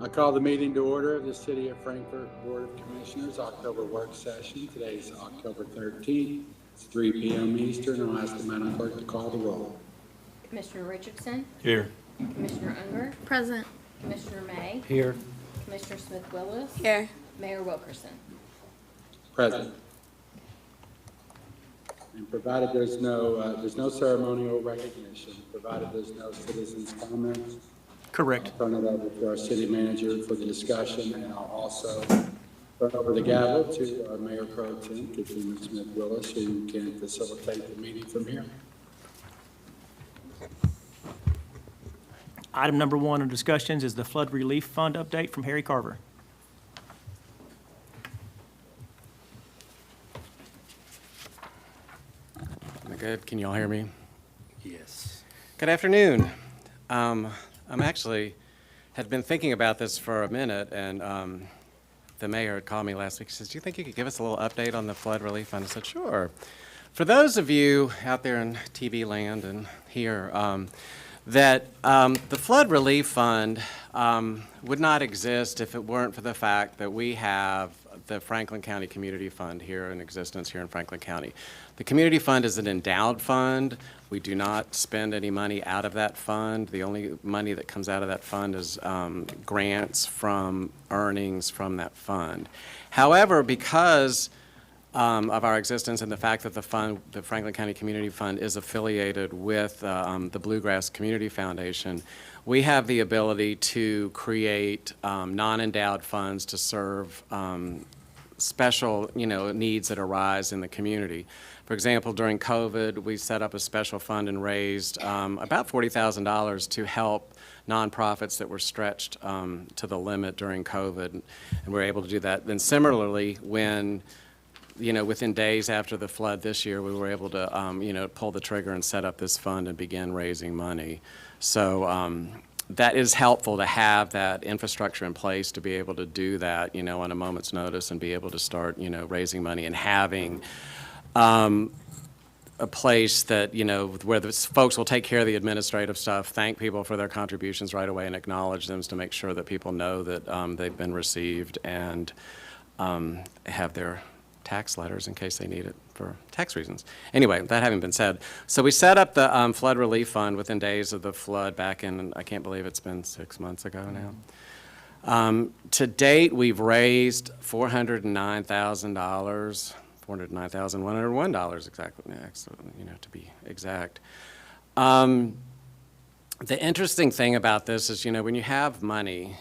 I call the meeting to order of the City of Frankfort Board of Commissioners October work session. Today is October 13th. It's 3 p.m. Eastern. I'll ask the Madam Clerk to call the roll. Commissioner Richardson? Here. Commissioner Unger? Present. Commissioner May? Here. Commissioner Smith-Willis? Here. Mayor Wilkerson? Present. And provided there's no ceremonial recognition, provided there's no citizens' comments, Correct. I'll turn it over to our city manager for the discussion, and I'll also turn over the gavel to our Mayor Pro Tem, Katrina Smith-Willis, who can facilitate the meeting from here. Item number 1 of discussions is the Flood Relief Fund update from Harry Carver. Am I good? Can you all hear me? Yes. Good afternoon. I'm actually had been thinking about this for a minute, and the mayor had called me last week. He says, "Do you think you could give us a little update on the flood relief fund?" I said, "Sure." For those of you out there in TV land and here, that the flood relief fund would not exist if it weren't for the fact that we have the Franklin County Community Fund here in existence here in Franklin County. The Community Fund is an endowed fund. We do not spend any money out of that fund. The only money that comes out of that fund is grants from earnings from that fund. However, because of our existence and the fact that the fund, the Franklin County Community Fund, is affiliated with the Bluegrass Community Foundation, we have the ability to create non-endowed funds to serve special, needs that arise in the community. For example, during COVID, we set up a special fund and raised about $40,000 to help nonprofits that were stretched to the limit during COVID, and we were able to do that. Then similarly, when within days after the flood this year, we were able to, pull the trigger and set up this fund and begin raising money. So that is helpful to have that infrastructure in place to be able to do that, on a moment's notice and be able to start, raising money and having a place that, where the folks will take care of the administrative stuff, thank people for their contributions right away and acknowledge them to make sure that people know that they've been received and have their tax letters in case they need it for tax reasons. Anyway, that having been said, so we set up the flood relief fund within days of the flood back in, I can't believe it's been 6 months ago now. To date, we've raised $409,000, $409,101 exactly, to be exact. The interesting thing about this is, when you have money,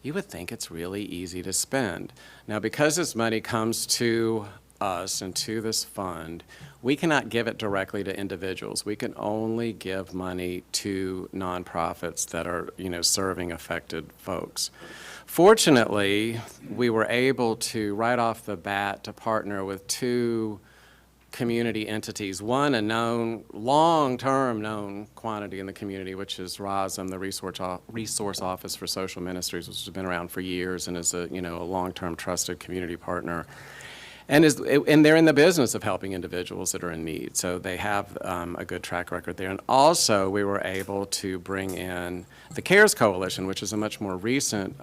you would think it's really easy to spend. Now, because this money comes to us and to this fund, we cannot give it directly to individuals. We can only give money to nonprofits that are, serving affected folks. Fortunately, we were able to, right off the bat, to partner with 2 community entities. One, a long-term known quantity in the community, which is ROSM, the Resource Office for Social Ministries, which has been around for years and is a long-term trusted community partner. And they're in the business of helping individuals that are in need, so they have a good track record there. And also, we were able to bring in the CARES Coalition, which is a much more recent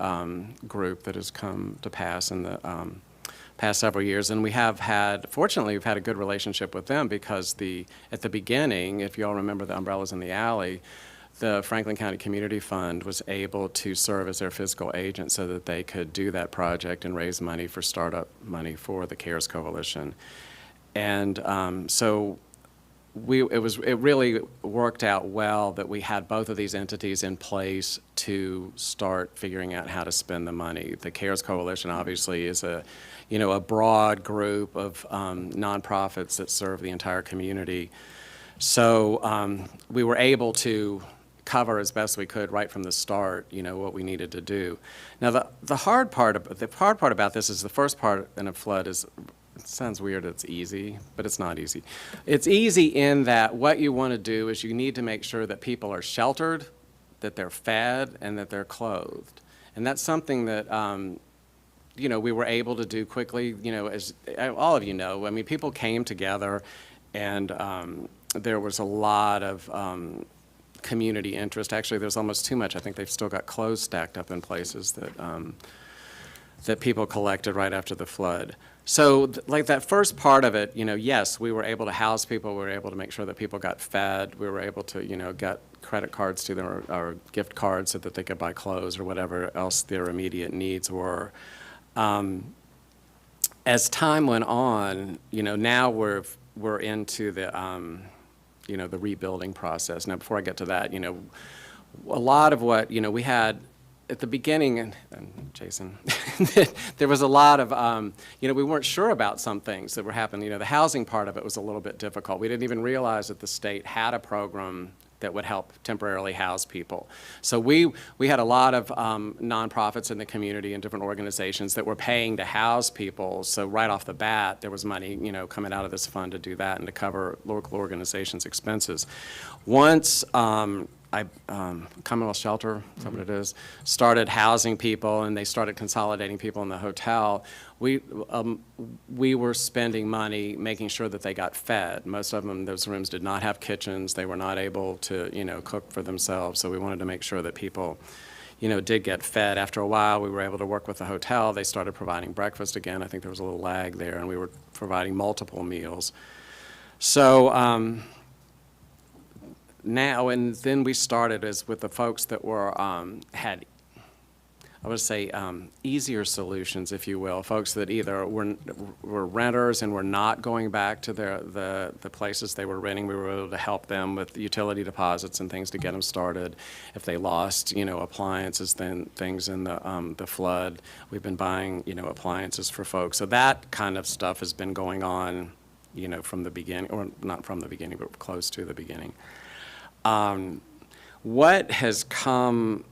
group that has come to pass in the past several years, and fortunately, we've had a good relationship with them because at the beginning, if you all remember the umbrellas in the alley, the Franklin County Community Fund was able to serve as their fiscal agent so that they could do that project and raise money for startup money for the CARES Coalition. And so it really worked out well that we had both of these entities in place to start figuring out how to spend the money. The CARES Coalition obviously is a broad group of nonprofits that serve the entire community. So we were able to cover as best we could right from the start, what we needed to do. Now the hard part about this is the first part in a flood is, it sounds weird, it's easy, but it's not easy. It's easy in that what you want to do is you need to make sure that people are sheltered, that they're fed, and that they're clothed. And that's something that we were able to do quickly. As all of you know, I mean, people came together, and there was a lot of community interest. Actually, there's almost too much. I think they've still got clothes stacked up in places that that people collected right after the flood. So like that first part of it, yes, we were able to house people. We were able to make sure that people got fed. We were able to, get credit cards to them or gift cards so that they could buy clothes or whatever else their immediate needs were. As time went on, now we're into the, the rebuilding process. Now, before I get to that, a lot of what, we had at the beginning, and Jason, there was a lot of, we weren't sure about some things that were happening. The housing part of it was a little bit difficult. We didn't even realize that the state had a program that would help temporarily house people. So we had a lot of nonprofits in the community and different organizations that were paying to house people. So right off the bat, there was money, coming out of this fund to do that and to cover local organizations' expenses. Once Commonwealth Shelter, is that what it is, started housing people and they started consolidating people in the hotel, we were spending money making sure that they got fed. Most of them, those rooms did not have kitchens. They were not able to, cook for themselves. So we wanted to make sure that people, did get fed. After a while, we were able to work with the hotel. They started providing breakfast again. I think there was a little lag there, and we were providing multiple meals. So now, and then we started with the folks that were, had, I would say, easier solutions, if you will, folks that either were renters and were not going back to the places they were renting. We were able to help them with utility deposits and things to get them started. If they lost, appliances, then things in the flood, we've been buying, appliances for folks. So that kind of stuff has been going on, from the beginning, or not from the beginning, but close to the beginning. What has come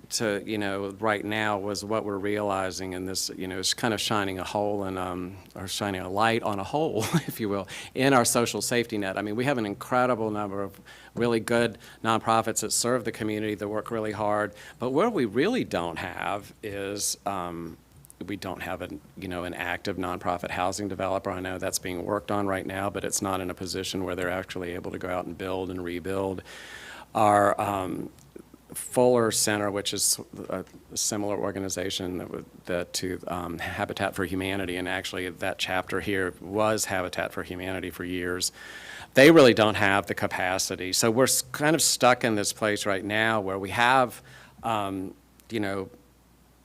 to, right now was what we're realizing, and this, is kind of shining a hole in, or shining a light on a hole, if you will, in our social safety net. I mean, we have an incredible number of really good nonprofits that serve the community, that work really hard, but what we really don't have is, we don't have an active nonprofit housing developer. I know that's being worked on right now, but it's not in a position where they're actually able to go out and build and rebuild. Our Fuller Center, which is a similar organization to Habitat for Humanity, and actually that chapter here was Habitat for Humanity for years. They really don't have the capacity. So we're kind of stuck in this place right now where we have,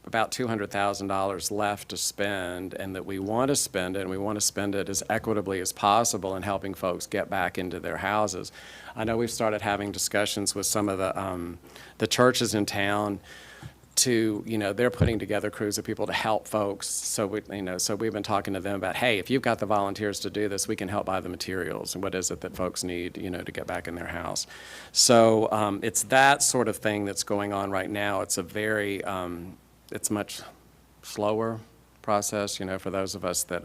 about $200,000 left to spend, and that we want to spend it, and we want to spend it as equitably as possible in helping folks get back into their houses. I know we've started having discussions with some of the churches in town to, they're putting together crews of people to help folks. So we've been talking to them about, hey, if you've got the volunteers to do this, we can help buy the materials, and what is it that folks need, to get back in their house. So it's that sort of thing that's going on right now. It's a very, it's much slower process, for those of us that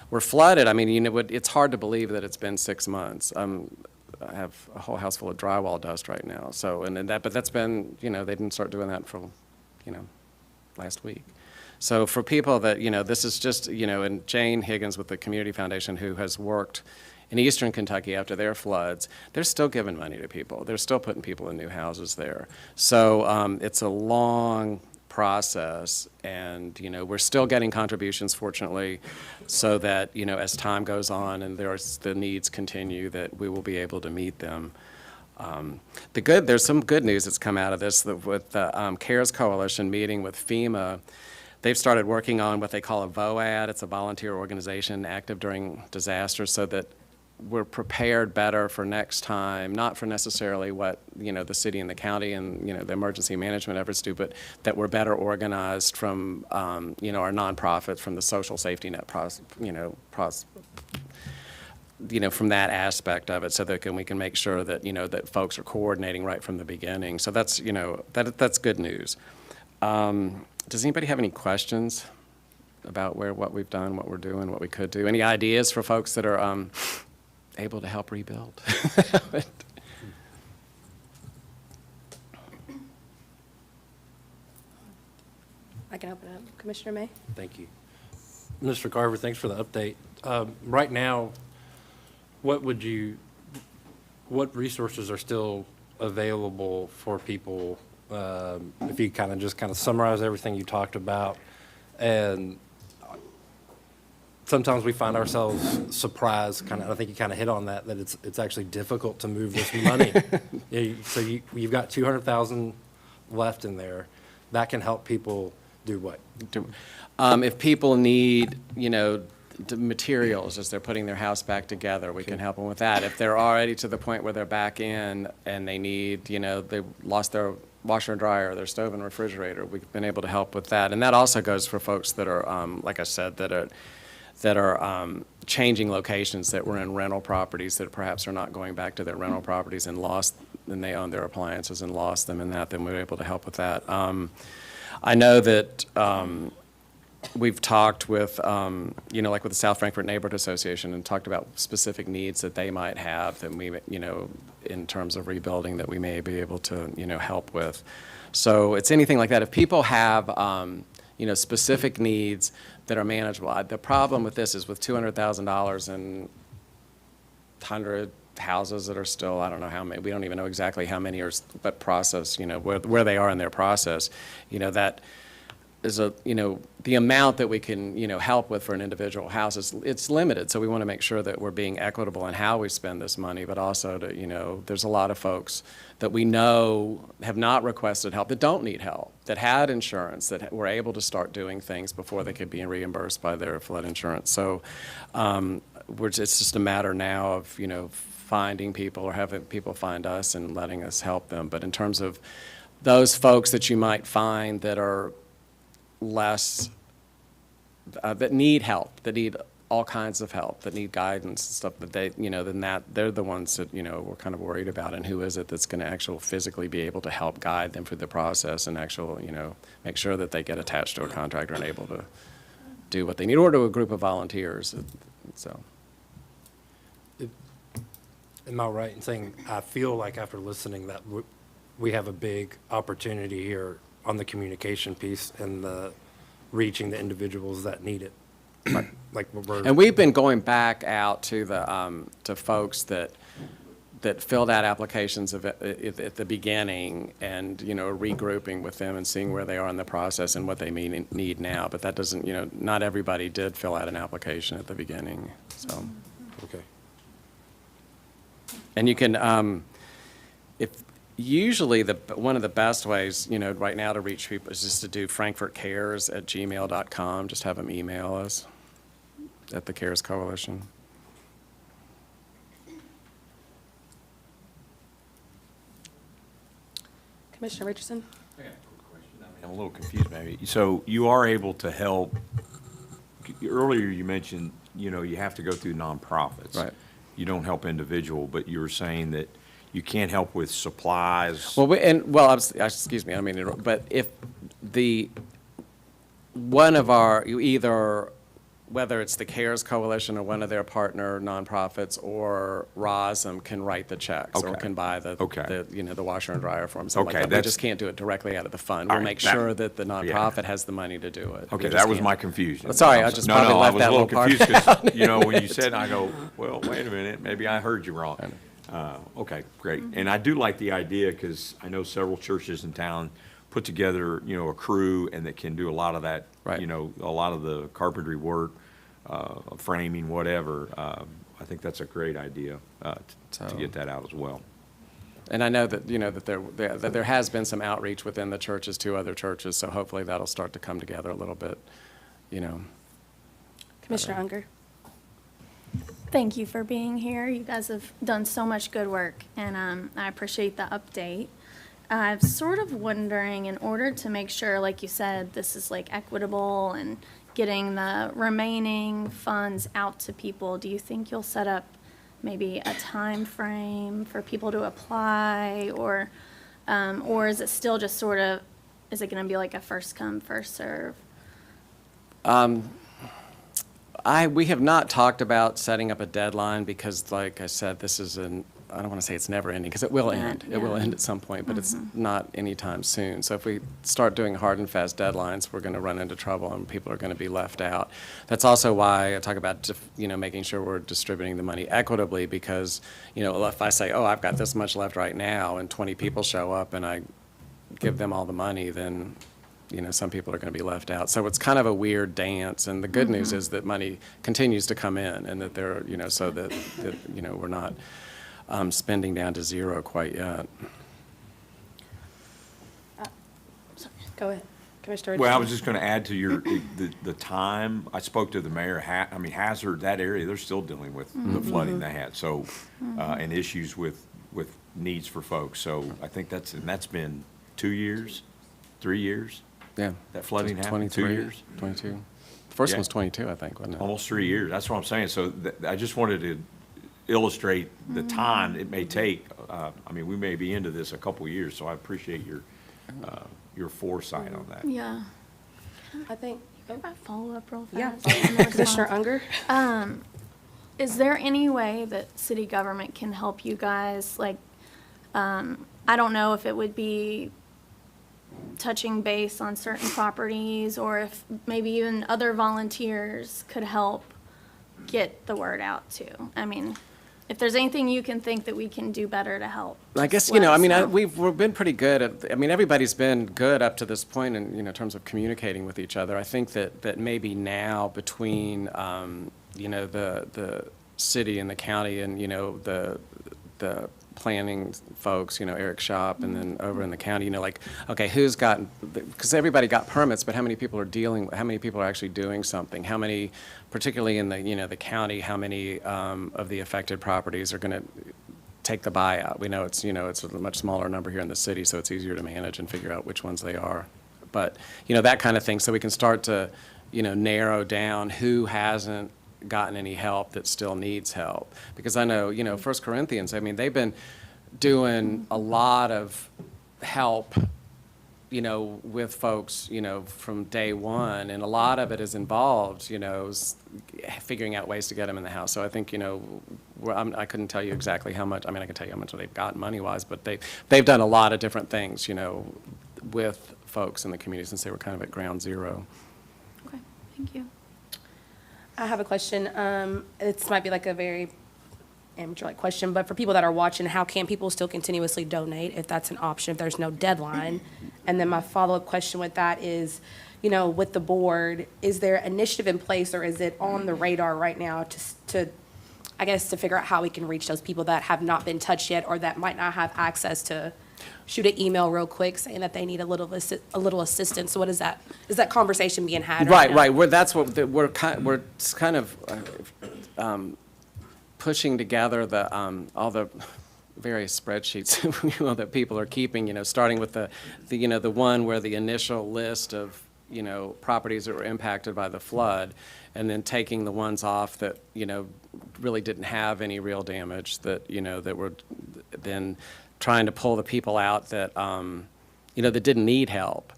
were flooded. I mean, it's hard to believe that it's been 6 months. I have a whole house full of drywall dust right now. So, but that's been, they didn't start doing that for, last week. So for people that, this is just, and Jane Higgins with the Community Foundation, who has worked in eastern Kentucky after their floods, they're still giving money to people. They're still putting people in new houses there. So it's a long process, and we're still getting contributions, fortunately, so that as time goes on and the needs continue, that we will be able to meet them. There's some good news that's come out of this with the CARES Coalition meeting with FEMA. They've started working on what they call a VOAD. It's a volunteer organization active during disasters, so that we're prepared better for next time, not for necessarily what, the city and the county and, the emergency management efforts do, but that we're better organized from, our nonprofits, from the social safety net from that aspect of it, so that we can make sure that, that folks are coordinating right from the beginning. So that's, that's good news. Does anybody have any questions about what we've done, what we're doing, what we could do? Any ideas for folks that are, able to help rebuild? I can open it up. Commissioner May? Thank you. Mr. Carver, thanks for the update. Right now, what resources are still available for people, if you kind of summarize everything you talked about. And sometimes we find ourselves surprised, I think you kind of hit on that it's actually difficult to move this money. So you've got 200,000 left in there. That can help people do what? If people need, the materials as they're putting their house back together, we can help them with that. If they're already to the point where they're back in and they need, they lost their washer and dryer, their stove and refrigerator, we've been able to help with that. And that also goes for folks that are, like I said, that are changing locations, that were in rental properties that perhaps are not going back to their rental properties and they own their appliances and lost them in that, then we're able to help with that. I know that we've talked with, like with the South Frankfort Neighborhood Association, and talked about specific needs that they might have that we, in terms of rebuilding, that we may be able to, help with. So it's anything like that. If people have, specific needs that are manageable. The problem with this is with $200,000 and 100 houses that are still, I don't know how many, we don't even know exactly how many are, but process, where they are in their process, that is the amount that we can, help with for an individual house it's limited. So we want to make sure that we're being equitable in how we spend this money, but also to, there's a lot of folks that we know have not requested help, that don't need help, that had insurance, that were able to start doing things before they could be reimbursed by their flood insurance. So it's just a matter now of, finding people or having people find us and letting us help them. But in terms of those folks that you might find that are less, that need help, that need all kinds of help, that need guidance and stuff, that they, then they're the ones that, we're kind of worried about, and who is it that's going to actually physically be able to help guide them through the process and actually, make sure that they get attached to a contractor and able to do what they need, or to a group of volunteers. So. Am I right in saying, I feel like after listening that we have a big opportunity here on the communication piece and the reaching the individuals that need it? And we've been going back out to the to folks that filled out applications at the beginning, and regrouping with them and seeing where they are in the process and what they need now. But that doesn't, not everybody did fill out an application at the beginning. So. Okay. And you can, usually one of the best ways, right now to reach people is just to do frankfortcares@gmail.com. Just have them email us at the CARES Coalition. Commissioner Richardson? I got a quick question. I'm a little confused maybe. So you are able to help, earlier you mentioned, you have to go through nonprofits. Right. You don't help individual, but you were saying that you can't help with supplies. Well, excuse me, I mean, but if one of our, whether it's the CARES Coalition or one of their partner nonprofits or ROSM can write the checks, or Okay. can buy the washer and dryer for them, something Okay, like that. We that's- just can't do it directly out of the fund. All We'll right, make sure that the yeah. nonprofit has the money to do it. Okay, We that just was can't. my confusion. Sorry, I just No, probably I left was that a little little part confused because, when you said, I go, well, wait a minute, maybe I heard you wrong. Okay, great. And I do like the idea, because I know several churches in town put together, a crew, and that can do a lot of that, Right. a lot of the carpentry work, framing, whatever. I think that's a great idea to get that out as well. And I know that, that there has been some outreach within the churches to other churches, so hopefully that'll start to come together a little bit, Commissioner Unger? Thank you for being here. You guys have done so much good work, and I appreciate the update. I'm sort of wondering, in order to make sure, like you said, this is like equitable and getting the remaining funds out to people, do you think you'll set up maybe a time frame for people to apply, or is it still just sort of, is it going to be like a first come, first serve? We have not talked about setting up a deadline because, like I said, this is I don't want to say it's never ending, because it will end. It will Yeah. end at some point, but it's not anytime soon. So if we start doing hard and fast deadlines, we're going to run into trouble and people are going to be left out. That's also why I talk about, making sure we're distributing the money equitably, because, if I say, oh, I've got this much left right now, and 20 people show up and I give them all the money, then, some people are going to be left out. So it's kind of a weird dance, and the good news is that money continues to come in, and that there, so that we're not spending down to zero quite yet. Go ahead. Commissioner Well, I Richardson. was just going to add to the time. I spoke to the mayor, Hazard, that area, they're still dealing with the flooding they had, so, and issues with needs for folks. So I think that's been 2 years, 3 years, Yeah. that flooding happened, 2 23, years? 22. The first Yeah. one was 22, I think, wasn't it? Almost 3 years, that's what I'm saying. So I just wanted to illustrate the time it may take. We may be into this a couple years, so I appreciate your foresight on that. Yeah. I think, If I follow up real yeah. fast. on the Commissioner response. Unger? Is there any way that city government can help you guys? Like, I don't know if it would be touching base on certain properties, or if maybe even other volunteers could help get the word out too. If there's anything you can think that we can do better to help. I guess, just let us know. we've been pretty good at, everybody's been good up to this point in, terms of communicating with each other. I think that maybe now between, the city and the county and, the planning folks, Eric Shop, and then over in the county, okay, who's gotten, because everybody got permits, but how many people are actually doing something? How many, particularly in the, the county, how many of the affected properties are going to take the buyout? We know it's a much smaller number here in the city, so it's easier to manage and figure out which ones they are. But, that kind of thing, so we can start to, narrow down who hasn't gotten any help that still needs help. Because I know, 1 Corinthians, they've been doing a lot of help, with folks, from day one, and a lot of it is involved, figuring out ways to get them in the house. So I think, I couldn't tell you exactly how much, I can tell you how much they've gotten money-wise, but they've done a lot of different things, with folks in the community since they were kind of at ground zero. Okay, thank you. I have a question. This might be like a very amateur-like question, but for people that are watching, how can people still continuously donate if that's an option, if there's no deadline? And then my follow-up question with that is, with the board, is there an initiative in place, or is it on the radar right now to figure out how we can reach those people that have not been touched yet, or that might not have access to shoot an email real quick saying that they need a little assistance? So what is that? Is that conversation being had right now? Right. That's what we're kind of pushing together all the various spreadsheets that people are keeping. Starting with the one where the initial list of properties that were impacted by the flood, and then taking the ones off that really didn't have any real damage, that that were then trying to pull the people out that that didn't need help,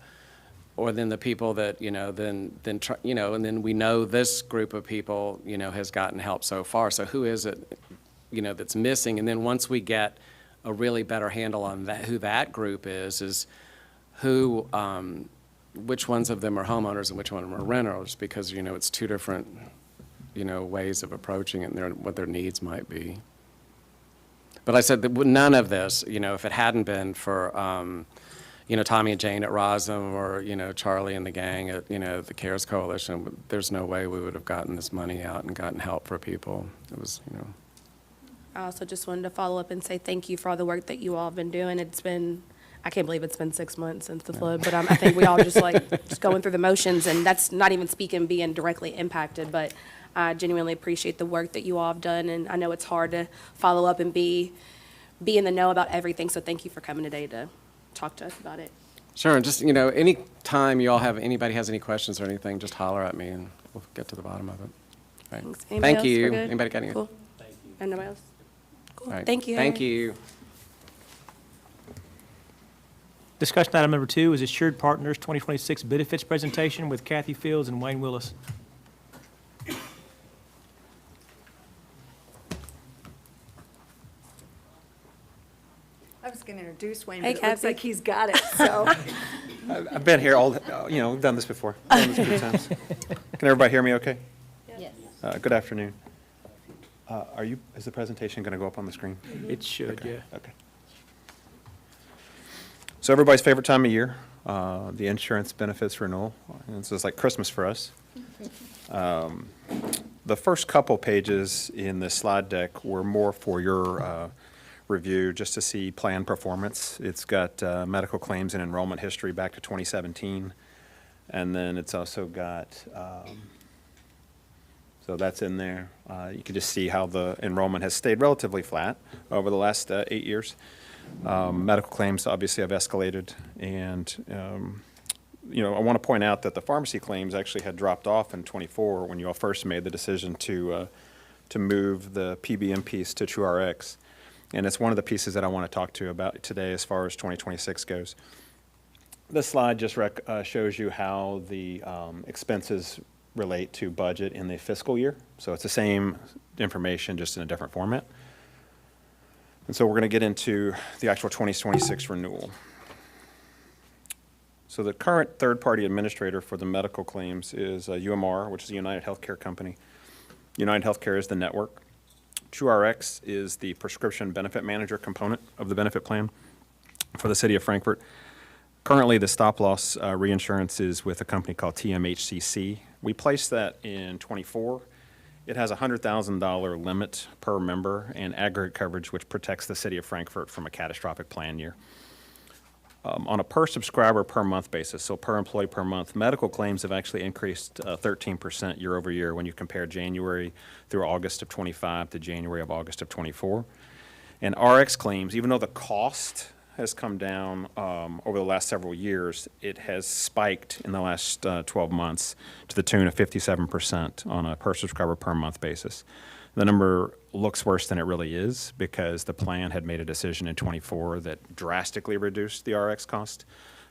or then the people that and then we know this group of people has gotten help so far. So who is it that's missing? And then once we get a really better handle on that, who that group is who which ones of them are homeowners and which one of them are renters, because it's two different ways of approaching it and what their needs might be. But I said that none of this, if it hadn't been for, Tommy and Jane at Rosam, or, Charlie and the gang at, the CARES Coalition, there's no way we would have gotten this money out and gotten help for people. It was, I also just wanted to follow up and say thank you for all the work that you all have been doing. I can't believe it's been 6 months since the flood, but I think we all just going through the motions, and that's not even speaking being directly impacted, but I genuinely appreciate the work that you all have done, and I know it's hard to follow up and be in the know about everything, so thank you for coming today to talk to us about it. Sure, and just, any time anybody has any questions or anything, just holler at me and we'll get to the bottom of it. Right. Thanks. Anybody Thank else? you. We're good? Anybody got any? Cool. And nobody else? Cool. All right. Thank you. Thank Harry. you. Discussion item number 2 is Assured Partners 2026 benefits presentation with Kathy Fields and Wayne Willis. going to introduce Wayne, Hey, but it looks Kathy. like he's got it, so. I've been here all, we've done this before. Done this a few times. Can everybody hear me okay? Yes. Good afternoon. Is the presentation going to go up on the screen? It should, yeah. Okay. So everybody's favorite time of year, the insurance benefits renewal. And this is like Christmas for us. The first couple pages in the slide deck were more for your review, just to see plan performance. It's got medical claims and enrollment history back to 2017. And then it's also got, so that's in there. You can just see how the enrollment has stayed relatively flat over the last 8 years. Medical claims obviously have escalated, and I want to point out that the pharmacy claims actually had dropped off in '24 when you all first made the decision to move the PBM piece to TrueRx, and it's one of the pieces that I want to talk to you about today as far as 2026 goes. This slide just shows you how the expenses relate to budget in the fiscal year, so it's the same information just in a different format. And so we're going to get into the actual 2026 renewal. So the current third-party administrator for the medical claims is UMR, which is a United Healthcare company. United Healthcare is the network. TrueRx is the prescription benefit manager component of the benefit plan for the city of Frankfort. Currently, the stop-loss reinsurance is with a company called TMHCC. We placed that in '24. It has a $100,000 limit per member and aggregate coverage, which protects the city of Frankfort from a catastrophic plan year. On a per subscriber per month basis, so per employee per month, medical claims have actually increased 13% year over year when you compare January through August of '25 to January of August of '24. And RX claims, even though the cost has come down over the last several years, it has spiked in the last 12 months to the tune of 57% on a per subscriber per month basis. The number looks worse than it really is because the plan had made a decision in '24 that drastically reduced the RX cost.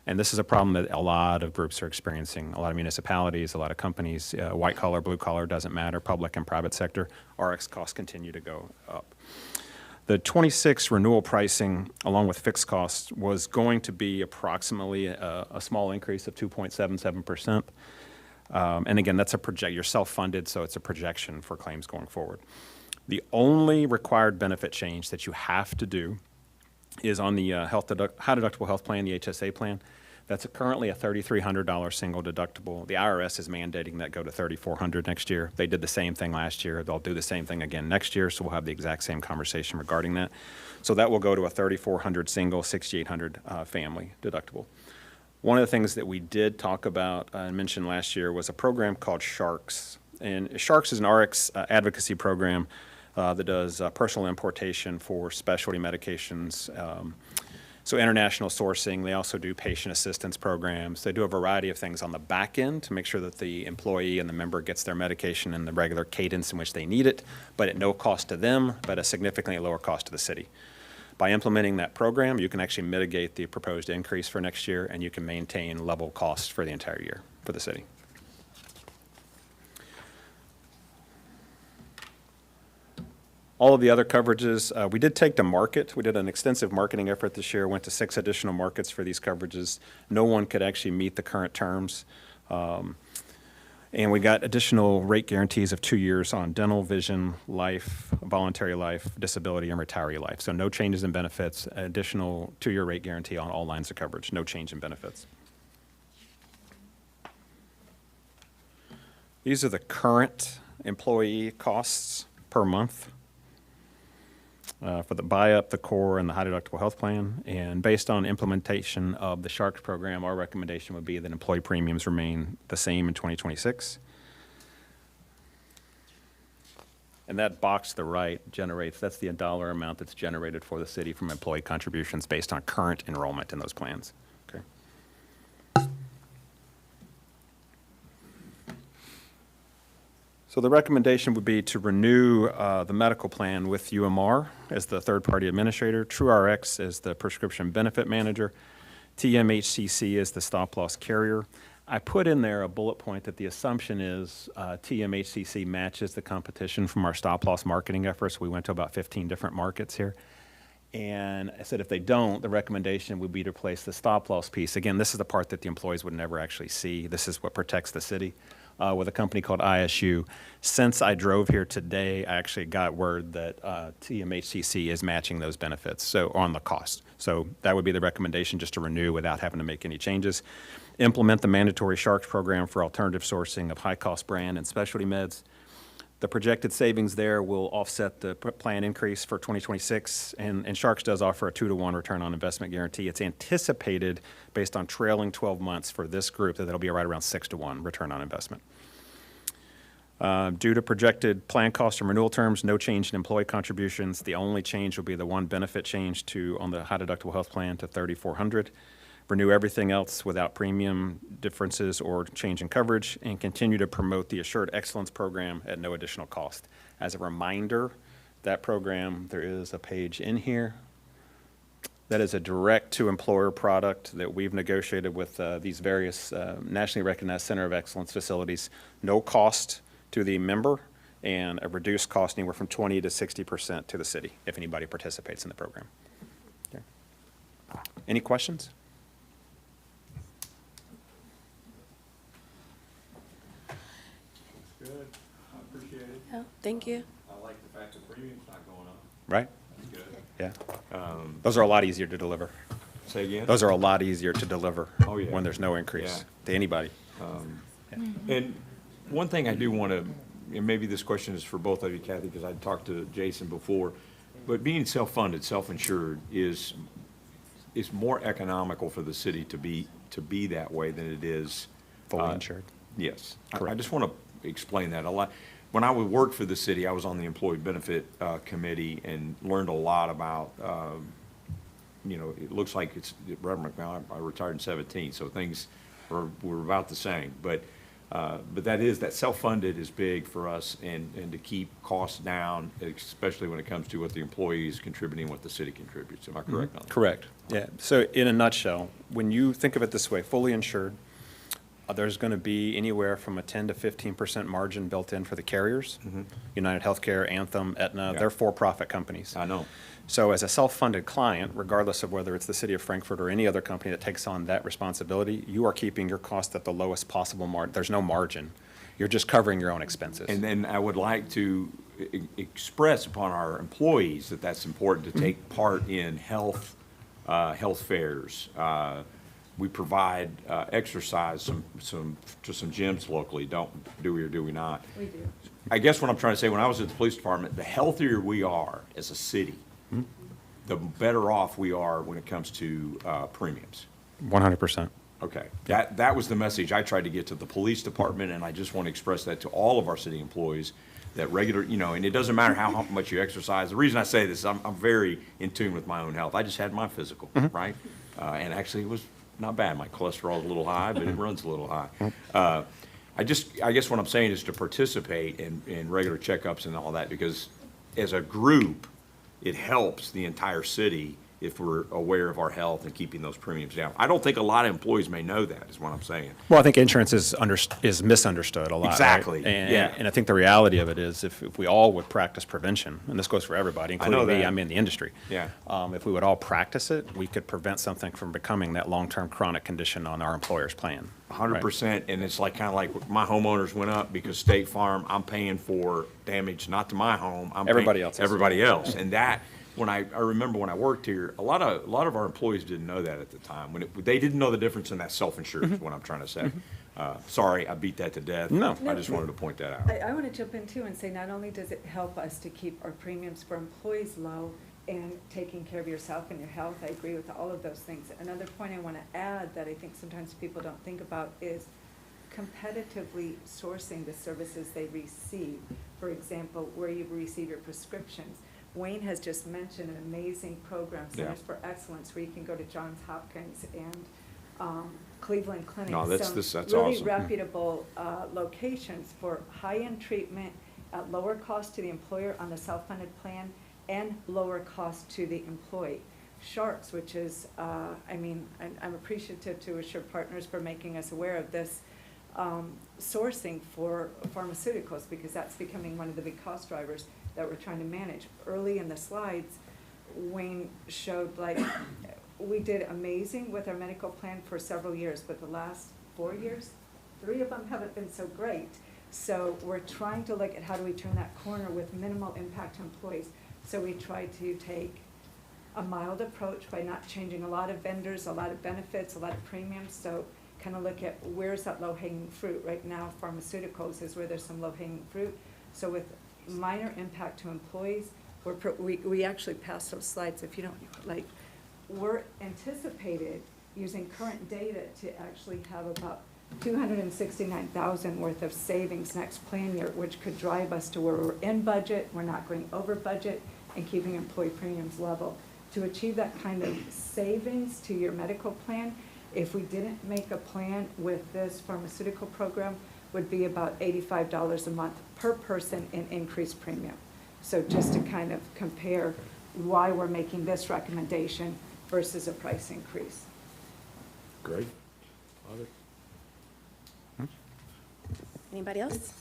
And this is a problem that a lot of groups are experiencing. A lot of municipalities, a lot of companies, white collar, blue collar, doesn't matter, public and private sector, RX costs continue to go up. The '26 renewal pricing, along with fixed costs, was going to be approximately a small increase of 2.77%. And again, that's you're self-funded, so it's a projection for claims going forward. The only required benefit change that you have to do is on the high deductible health plan, the HSA plan. That's currently a $3,300 single deductible. The IRS is mandating that go to $3,400 next year. They did the same thing last year. They'll do the same thing again next year, so we'll have the exact same conversation regarding that. So that will go to a $3,400 single, $6,800 family deductible. One of the things that we did talk about and mention last year was a program called Sharks. And Sharks is an RX advocacy program that does personal importation for specialty medications. So international sourcing, they also do patient assistance programs. They do a variety of things on the back end to make sure that the employee and the member gets their medication in the regular cadence in which they need it, but at no cost to them, but a significantly lower cost to the city. By implementing that program, you can actually mitigate the proposed increase for next year, and you can maintain level costs for the entire year for the city. All of the other coverages, we did take to market. We did an extensive marketing effort this year, went to 6 additional markets for these coverages. No one could actually meet the current terms. And we got additional rate guarantees of 2 years on dental, vision, life, voluntary life, disability, and retiree life. So no changes in benefits, additional 2-year rate guarantee on all lines of coverage, no change in benefits. These are the current employee costs per month for the buy-up, the core, and the high deductible health plan. And based on implementation of the Sharks program, our recommendation would be that employee premiums remain the same in 2026. And that box to the right generates, that's the dollar amount that's generated for the city from employee contributions based on current enrollment in those plans. Okay. So the recommendation would be to renew the medical plan with UMR as the third-party administrator, TrueRx as the prescription benefit manager, TMHCC as the stop-loss carrier. I put in there a bullet point that the assumption is TMHCC matches the competition from our stop-loss marketing efforts. We went to about 15 different markets here. And I said if they don't, the recommendation would be to replace the stop-loss piece. Again, this is the part that the employees would never actually see. This is what protects the city, with a company called ISU. Since I drove here today, I actually got word that TMHCC is matching those benefits, so on the cost. So that would be the recommendation, just to renew without having to make any changes. Implement the mandatory Sharks program for alternative sourcing of high-cost brand and specialty meds. The projected savings there will offset the plan increase for 2026, and Sharks does offer a 2-to-1 return on investment guarantee. It's anticipated, based on trailing 12 months for this group, that it'll be right around 6-to-1 return on investment. Due to projected plan cost and renewal terms, no change in employee contributions. The only change will be the one benefit change on the high deductible health plan to $3,400. Renew everything else without premium differences or change in coverage, and continue to promote the Assured Excellence program at no additional cost. As a reminder, that program, there is a page in here. That is a direct-to-employer product that we've negotiated with these various nationally recognized Center of Excellence facilities. No cost to the member, and a reduced cost anywhere from 20 to 60% to the city if anybody participates in the program. Okay. Any questions? Good, I appreciate it. Yeah, thank you. I like the fact that premium's not going up. Right? That's good. Yeah. Those are a lot easier to deliver. Say again? Those are a lot easier to deliver Oh, yeah. when there's no increase Yeah. to anybody. And one thing I do want to, and maybe this question is for both of you, Kathy, because I talked to Jason before, but being self-funded, self-insured is more economical for the city to be that way than it is. Fully insured. Yes. I Correct. just want to explain that a lot. When I would work for the city, I was on the employee benefit committee and learned a lot about, it looks like I retired in 17, so things were about the same. But that self-funded is big for us, and to keep costs down, especially when it comes to what the employees contributing, what the city contributes. Am I correct on that? Correct. Yeah. So in a nutshell, when you think of it this way, fully insured, there's going to be anywhere from a 10 to 15% margin built in for the carriers. United Healthcare, Anthem, Aetna, Yeah. they're for-profit companies. I know. So as a self-funded client, regardless of whether it's the city of Frankfort or any other company that takes on that responsibility, you are keeping your cost at the lowest possible margin. There's no margin. You're just covering your own expenses. And then I would like to express upon our employees that that's important to take part in health fairs. We provide exercise to some gyms locally. Do we or do we not? We do. I guess what I'm trying to say, when I was at the police department, the healthier we are as a city, the better off we are when it comes to premiums. 100%. Okay, that was the message I tried to get to the police department, and I just want to express that to all of our city employees, that and it doesn't matter how much you exercise. The reason I say this is I'm very in tune with my own health. I just had my physical, right? And actually it was not bad. My cholesterol is a little high, but it runs a little high. I guess what I'm saying is to participate in regular checkups and all that, because as a group, it helps the entire city if we're aware of our health and keeping those premiums down. I don't think a lot of employees may know that, is what I'm saying. Well, I think insurance is misunderstood a lot. Right? Exactly, And, yeah. And I think the reality of it is if we all would practice prevention, and this goes for everybody, I know including me, that. I'm in the industry. Yeah. If we would all practice it, we could prevent something from becoming that long-term chronic condition on our employer's plan. 100%, and it's kind of like my homeowners went up because State Farm, I'm paying for damage not to my home. I'm Everybody paying else's. everybody else, and that. When I remember when I worked here, a lot of our employees didn't know that at the time. They didn't know the difference in that self-insured, is what I'm trying to say. Sorry, I beat that to death. No. I just wanted to point that out. I want to jump in too and say, not only does it help us to keep our premiums for employees low and taking care of yourself and your health, I agree with all of those things. Another point I want to add that I think sometimes people don't think about is competitively sourcing the services they receive. For example, where you receive your prescriptions. Wayne has just mentioned an amazing program, Centers for Excellence, where you can go to Johns Hopkins and Cleveland Clinic. No, that's Some awesome. really reputable locations for high-end treatment at lower cost to the employer on the self-funded plan and lower cost to the employee. Sharks, which is, I'm appreciative to Assured Partners for making us aware of this sourcing for pharmaceuticals, because that's becoming one of the big cost drivers that we're trying to manage. Early in the slides, Wayne showed, like, we did amazing with our medical plan for several years, but the last 4 years, 3 of them haven't been so great. So we're trying to look at how do we turn that corner with minimal impact to employees. So we try to take a mild approach by not changing a lot of vendors, a lot of benefits, a lot of premiums. So kind of look at where's that low-hanging fruit. Right now, pharmaceuticals is where there's some low-hanging fruit. So with minor impact to employees, we actually passed those slides. If you don't, like, we're anticipated using current data to actually have about 269,000 worth of savings next plan year, which could drive us to where we're in budget, we're not going over budget, and keeping employee premiums level. To achieve that kind of savings to your medical plan, if we didn't make a plan with this pharmaceutical program, would be about $85 a month per person in increased premium. So just to kind of compare why we're making this recommendation versus a price increase. Great. Anybody else?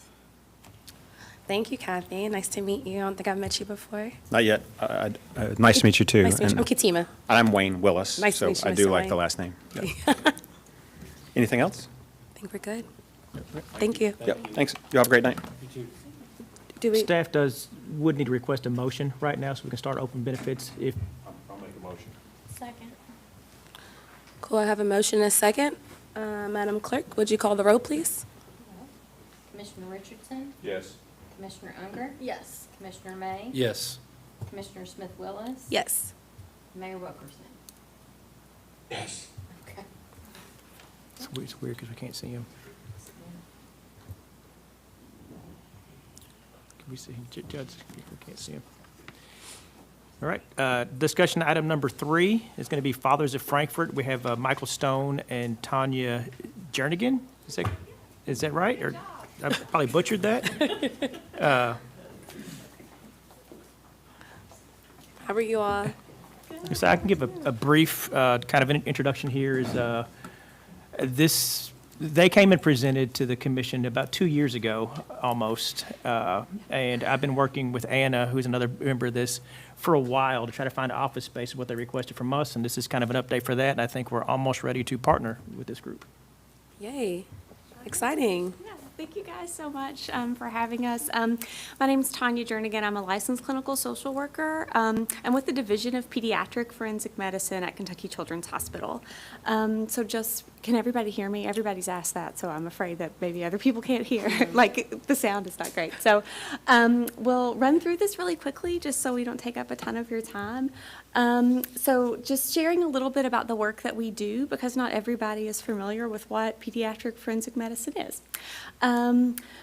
Thank you, Kathy. Nice to meet you. I don't think I've met you before. Not yet. Nice to meet you, too. Nice to meet you. I'm And Katima. I'm Wayne Willis. Nice to meet you, So I do Mr. like the Wayne. last name. Yep. Anything else? I think we're good. Thank you. Yep, thanks. You have a great night. Do we, Staff would need to request a motion right now so we can start open benefits if, I'll make a motion. Second. cool, I have a motion and a second. Madam Clerk, would you call the roll, please? Commissioner Richardson, Yes. Commissioner Unger, Yes. Commissioner May, Yes. Commissioner Smith Willis. Yes. Mayor Wilkerson. Yes. Okay. it's weird because we can't see him. Can we see him, Judge? We can't see him. All right, discussion item number 3 is going to be Fathers of Frankfort. We have Michael Stone and Tanya Jernigan. Is that right? Or I probably butchered that. How are you all? So I can give a brief kind of an introduction here. They came and presented to the commission about 2 years ago, almost. And I've been working with Anna, who's another member of this, for a while to try to find an office space of what they requested from us. And this is kind of an update for that. And I think we're almost ready to partner with this group. Yay. Exciting. Yeah, thank you guys so much for having us. My name is Tanya Jernigan. I'm a licensed clinical social worker. I'm with the Division of Pediatric Forensic Medicine at Kentucky Children's Hospital. Can everybody hear me? Everybody's asked that, so I'm afraid that maybe other people can't hear. Like, the sound is not great. So we'll run through this really quickly just so we don't take up a ton of your time. So just sharing a little bit about the work that we do, because not everybody is familiar with what pediatric forensic medicine is.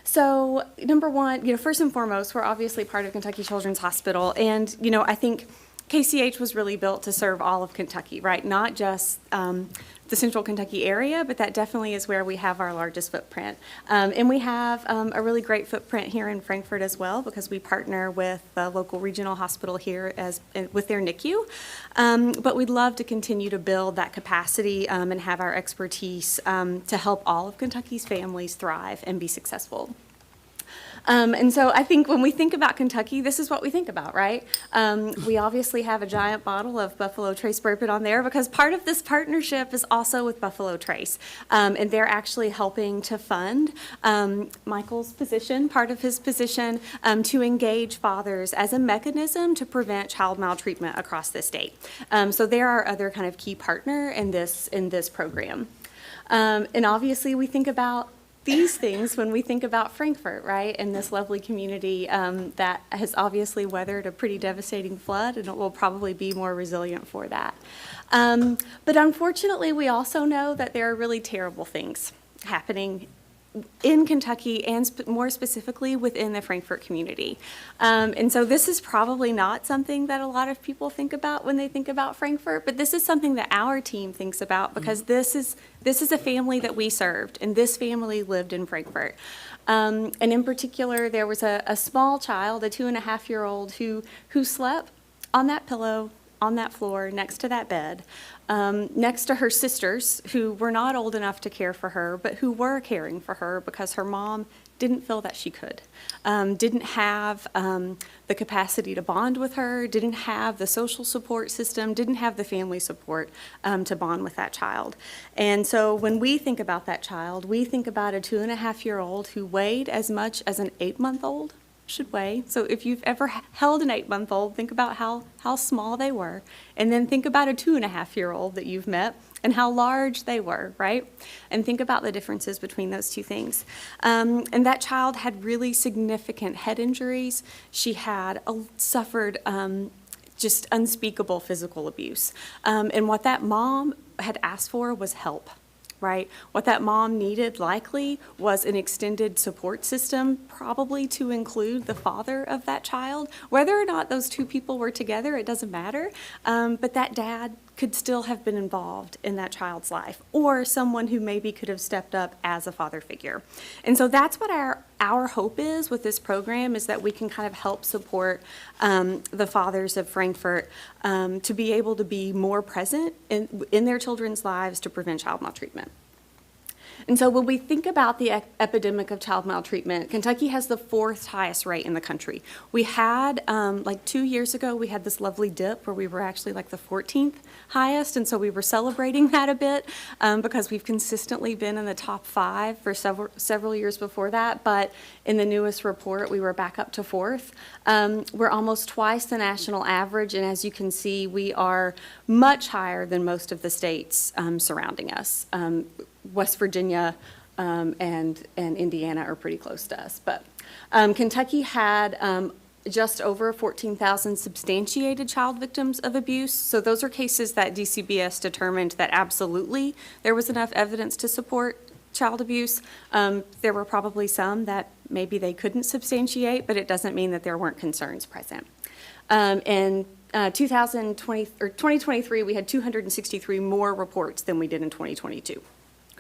So number one, first and foremost, we're obviously part of Kentucky Children's Hospital, and I think KCH was really built to serve all of Kentucky, right? Not just the central Kentucky area, but that definitely is where we have our largest footprint. And we have a really great footprint here in Frankfort as well, because we partner with the local regional hospital here with their NICU. But we'd love to continue to build that capacity and have our expertise to help all of Kentucky's families thrive and be successful. And so I think when we think about Kentucky, this is what we think about, right? We obviously have a giant bottle of Buffalo Trace bourbon on there because part of this partnership is also with Buffalo Trace. And they're actually helping to fund Michael's position, part of his position, to engage fathers as a mechanism to prevent child maltreatment across the state. So they're our other kind of key partner in this program. And obviously we think about these things when we think about Frankfort, right, and this lovely community that has obviously weathered a pretty devastating flood, and it will probably be more resilient for that. But unfortunately, we also know that there are really terrible things happening in Kentucky and more specifically within the Frankfort community. And so this is probably not something that a lot of people think about when they think about Frankfort, but this is something that our team thinks about because this is a family that we served, and this family lived in Frankfort. And in particular, there was a small child, a 2.5-year-old, who slept on that pillow, on that floor, next to that bed, next to her sisters who were not old enough to care for her, but who were caring for her because her mom didn't feel that she could, didn't have the capacity to bond with her, didn't have the social support system, didn't have the family support to bond with that child. And so when we think about that child, we think about a 2.5-year-old who weighed as much as an 8-month-old should weigh. So if you've ever held an 8-month-old, think about how small they were, and then think about a 2.5-year-old that you've met and how large they were, right? And think about the differences between those two things. And that child had really significant head injuries. She had suffered just unspeakable physical abuse. And what that mom had asked for was help. Right? What that mom needed likely was an extended support system, probably to include the father of that child. Whether or not those two people were together, it doesn't matter. But that dad could still have been involved in that child's life, or someone who maybe could have stepped up as a father figure. And so that's what our hope is with this program, is that we can kind of help support the fathers of Frankfort to be able to be more present in their children's lives to prevent child maltreatment. And so when we think about the epidemic of child maltreatment, Kentucky has the 4th highest rate in the country. We had, like 2 years ago, we had this lovely dip where we were actually like the 14th highest, and so we were celebrating that a bit because we've consistently been in the top 5 for several years before that. But in the newest report, we were back up to 4th. We're almost twice the national average, and as you can see, we are much higher than most of the states surrounding us. West Virginia and Indiana are pretty close to us. But Kentucky had just over 14,000 substantiated child victims of abuse. So those are cases that DCBS determined that absolutely there was enough evidence to support child abuse. There were probably some that maybe they couldn't substantiate, but it doesn't mean that there weren't concerns present. In 2023, we had 263 more reports than we did in 2022.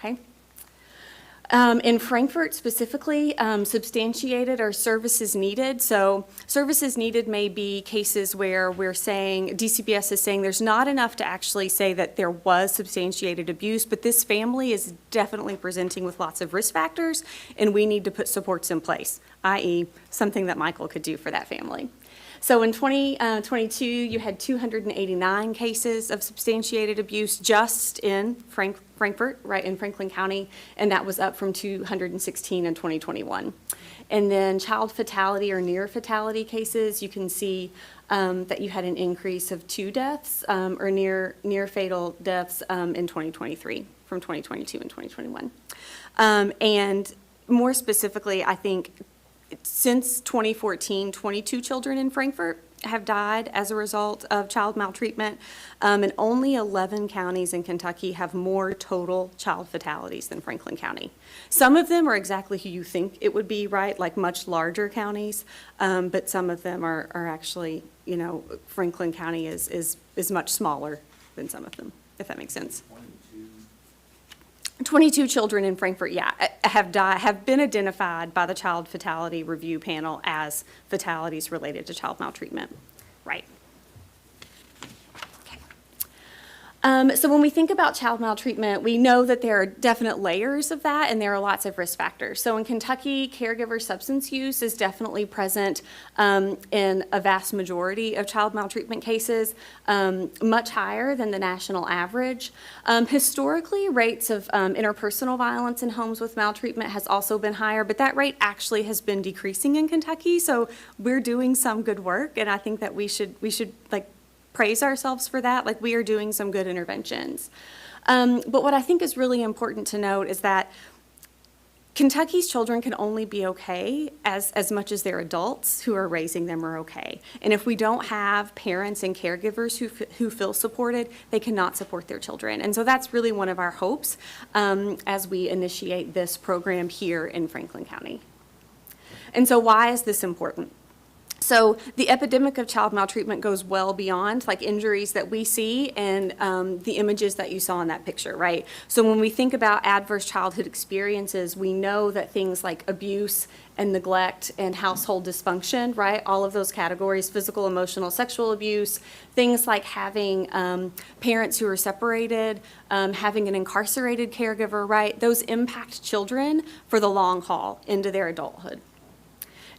Okay. In Frankfort specifically, substantiated or services needed. So services needed may be cases where we're saying, DCBS is saying there's not enough to actually say that there was substantiated abuse, but this family is definitely presenting with lots of risk factors, and we need to put supports in place, i.e. something that Michael could do for that family. So in 2022, you had 289 cases of substantiated abuse just in Frankfort, right, in Franklin County, and that was up from 216 in 2021. And then child fatality or near fatality cases, you can see that you had an increase of 2 deaths or near fatal deaths in 2023 from 2022 and 2021. And more specifically, I think since 2014, 22 children in Frankfort have died as a result of child maltreatment, and only 11 counties in Kentucky have more total child fatalities than Franklin County. Some of them are exactly who you think it would be, right, like much larger counties, but some of them are actually, you know, Franklin County is much smaller than some of them, if that makes sense. 22 children in Frankfort, yeah, have been identified by the Child Fatality Review Panel as fatalities related to child maltreatment. Right. So when we think about child maltreatment, we know that there are definite layers of that, and there are lots of risk factors. So in Kentucky, caregiver substance use is definitely present in a vast majority of child maltreatment cases, much higher than the national average. Historically, rates of interpersonal violence in homes with maltreatment has also been higher, but that rate actually has been decreasing in Kentucky. So we're doing some good work, and I think that we should like praise ourselves for that. Like, we are doing some good interventions. But what I think is really important to note is that Kentucky's children can only be okay as much as their adults who are raising them are okay. And if we don't have parents and caregivers who feel supported, they cannot support their children. And so that's really one of our hopes as we initiate this program here in Franklin County. And so why is this important? So the epidemic of child maltreatment goes well beyond like injuries that we see and the images that you saw in that picture, right? So when we think about adverse childhood experiences, we know that things like abuse and neglect and household dysfunction, right? All of those categories, physical, emotional, sexual abuse, things like having parents who are separated, having an incarcerated caregiver, right? Those impact children for the long haul into their adulthood.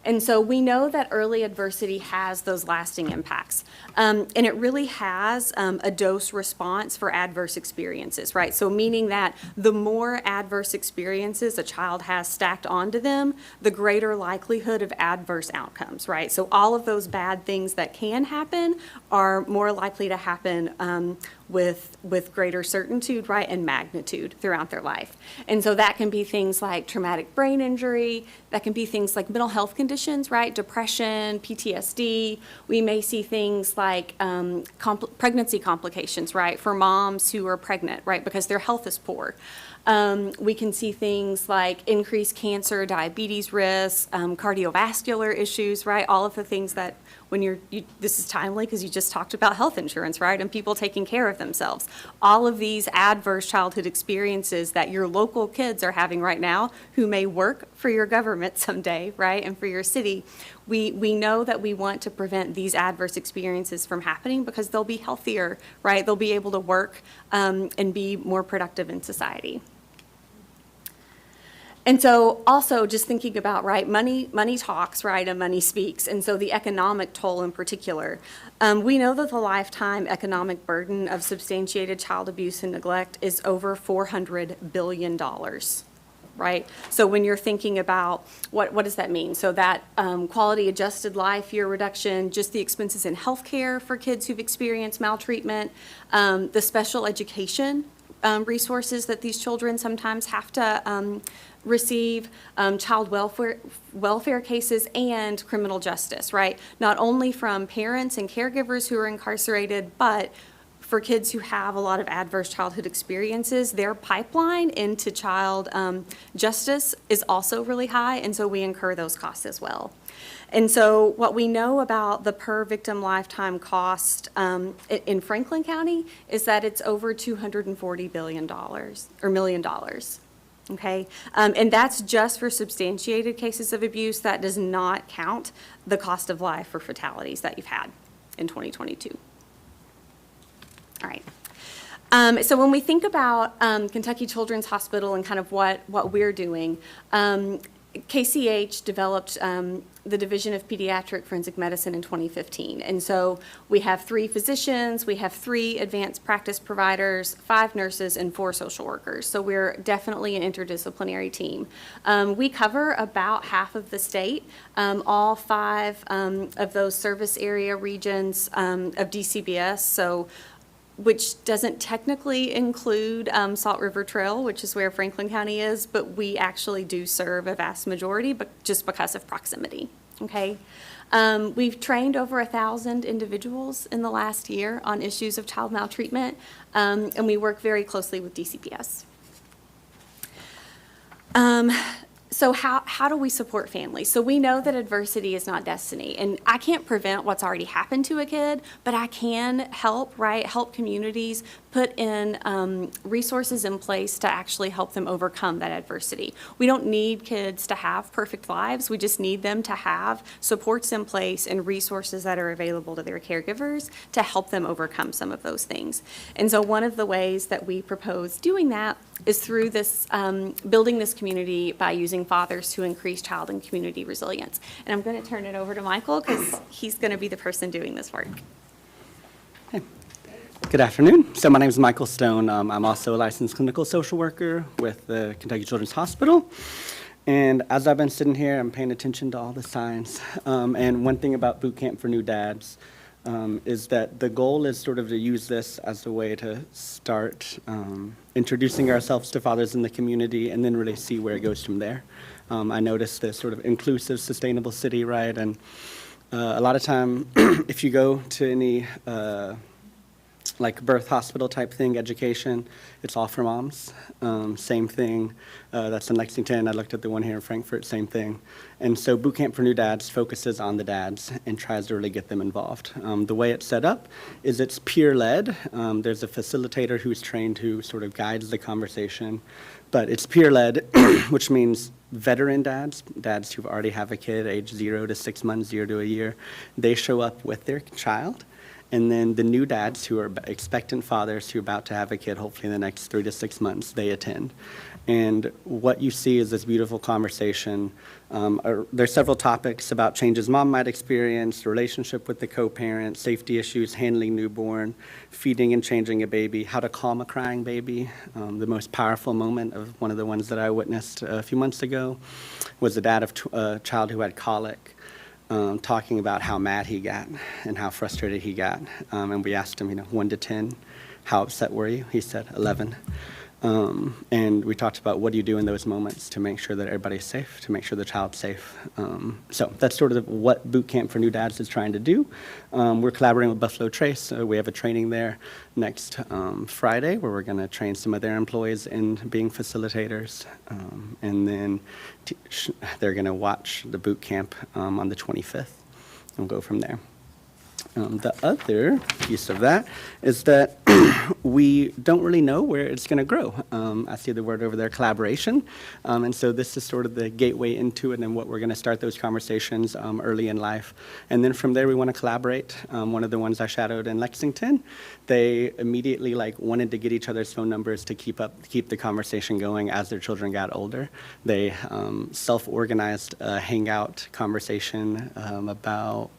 And so we know that early adversity has those lasting impacts. And it really has a dose response for adverse experiences, right? So meaning that the more adverse experiences a child has stacked onto them, the greater likelihood of adverse outcomes, right? So all of those bad things that can happen are more likely to happen with greater certitude, right, and magnitude throughout their life. And so that can be things like traumatic brain injury, that can be things like mental health conditions, right, depression, PTSD. We may see things like pregnancy complications, right, for moms who are pregnant, right, because their health is poor. We can see things like increased cancer, diabetes risk, cardiovascular issues, right, all of the things that when this is timely because you just talked about health insurance, right, and people taking care of themselves. All of these adverse childhood experiences that your local kids are having right now who may work for your government someday, right, and for your city, we know that we want to prevent these adverse experiences from happening because they'll be healthier, right, they'll be able to work and be more productive in society. And so also just thinking about, right, money talks, right, and money speaks. And so the economic toll in particular. We know that the lifetime economic burden of substantiated child abuse and neglect is over $400 billion, right? So when you're thinking about what does that mean? So that quality adjusted life year reduction, just the expenses in healthcare for kids who've experienced maltreatment, the special education resources that these children sometimes have to receive, child welfare cases, and criminal justice, right? Not only from parents and caregivers who are incarcerated, but for kids who have a lot of adverse childhood experiences, their pipeline into child justice is also really high, and so we incur those costs as well. And so what we know about the per victim lifetime cost in Franklin County is that it's over $240 billion or $1 million. Okay, and that's just for substantiated cases of abuse. That does not count the cost of life for fatalities that you've had in 2022. All right. So when we think about Kentucky Children's Hospital and kind of what we're doing, KCH developed the Division of Pediatric Forensic Medicine in 2015. And so we have 3 physicians, we have 3 advanced practice providers, 5 nurses, and 4 social workers. So we're definitely an interdisciplinary team. We cover about half of the state, all 5 of those service area regions of DCBS. So which doesn't technically include Salt River Trail, which is where Franklin County is, but we actually do serve a vast majority, but just because of proximity, okay? We've trained over 1,000 individuals in the last year on issues of child maltreatment, and we work very closely with DCPS. So how do we support families? So we know that adversity is not destiny, and I can't prevent what's already happened to a kid, but I can help, right? Help communities put in resources in place to actually help them overcome that adversity. We don't need kids to have perfect lives. We just need them to have supports in place and resources that are available to their caregivers to help them overcome some of those things. And so one of the ways that we propose doing that is through this, building this community by using fathers to increase child and community resilience. And I'm going to turn it over to Michael because he's going to be the person doing this work. Good afternoon. So my name is Michael Stone. I'm also a licensed clinical social worker with the Kentucky Children's Hospital. And as I've been sitting here, I'm paying attention to all the signs. And one thing about Boot Camp for New Dads is that the goal is sort of to use this as a way to start introducing ourselves to fathers in the community and then really see where it goes from there. I noticed this sort of inclusive, sustainable city, right? And a lot of time, if you go to any like birth hospital type thing, education, it's all for moms. Same thing, that's in Lexington. I looked at the one here in Frankfort, same thing. And so Boot Camp for New Dads focuses on the dads and tries to really get them involved. The way it's set up is it's peer-led. There's a facilitator who's trained who sort of guides the conversation, but it's peer-led, which means veteran dads, dads who already have a kid, age 0 to 6 months, 0 to a year, they show up with their child. And then the new dads who are expectant fathers who are about to have a kid, hopefully in the next 3 to 6 months, they attend. And what you see is this beautiful conversation. There's several topics about changes mom might experience, relationship with the co-parent, safety issues, handling newborn, feeding and changing a baby, how to calm a crying baby. The most powerful moment of one of the ones that I witnessed a few months ago was the dad of a child who had colic. Talking about how mad he got and how frustrated he got. And we asked him, 1 to 10, how upset were you? He said 11. And we talked about what do you do in those moments to make sure that everybody's safe, to make sure the child's safe. So that's sort of what Boot Camp for New Dads is trying to do. We're collaborating with Buffalo Trace. We have a training there next Friday where we're going to train some of their employees in being facilitators. And then they're going to watch the boot camp on the 25th and go from there. The other piece of that is that we don't really know where it's going to grow. I see the word over there, collaboration. And so this is sort of the gateway into it and what we're going to start those conversations early in life. And then from there, we want to collaborate. One of the ones I shadowed in Lexington, they immediately wanted to get each other's phone numbers to keep the conversation going as their children got older. They self-organized a hangout conversation about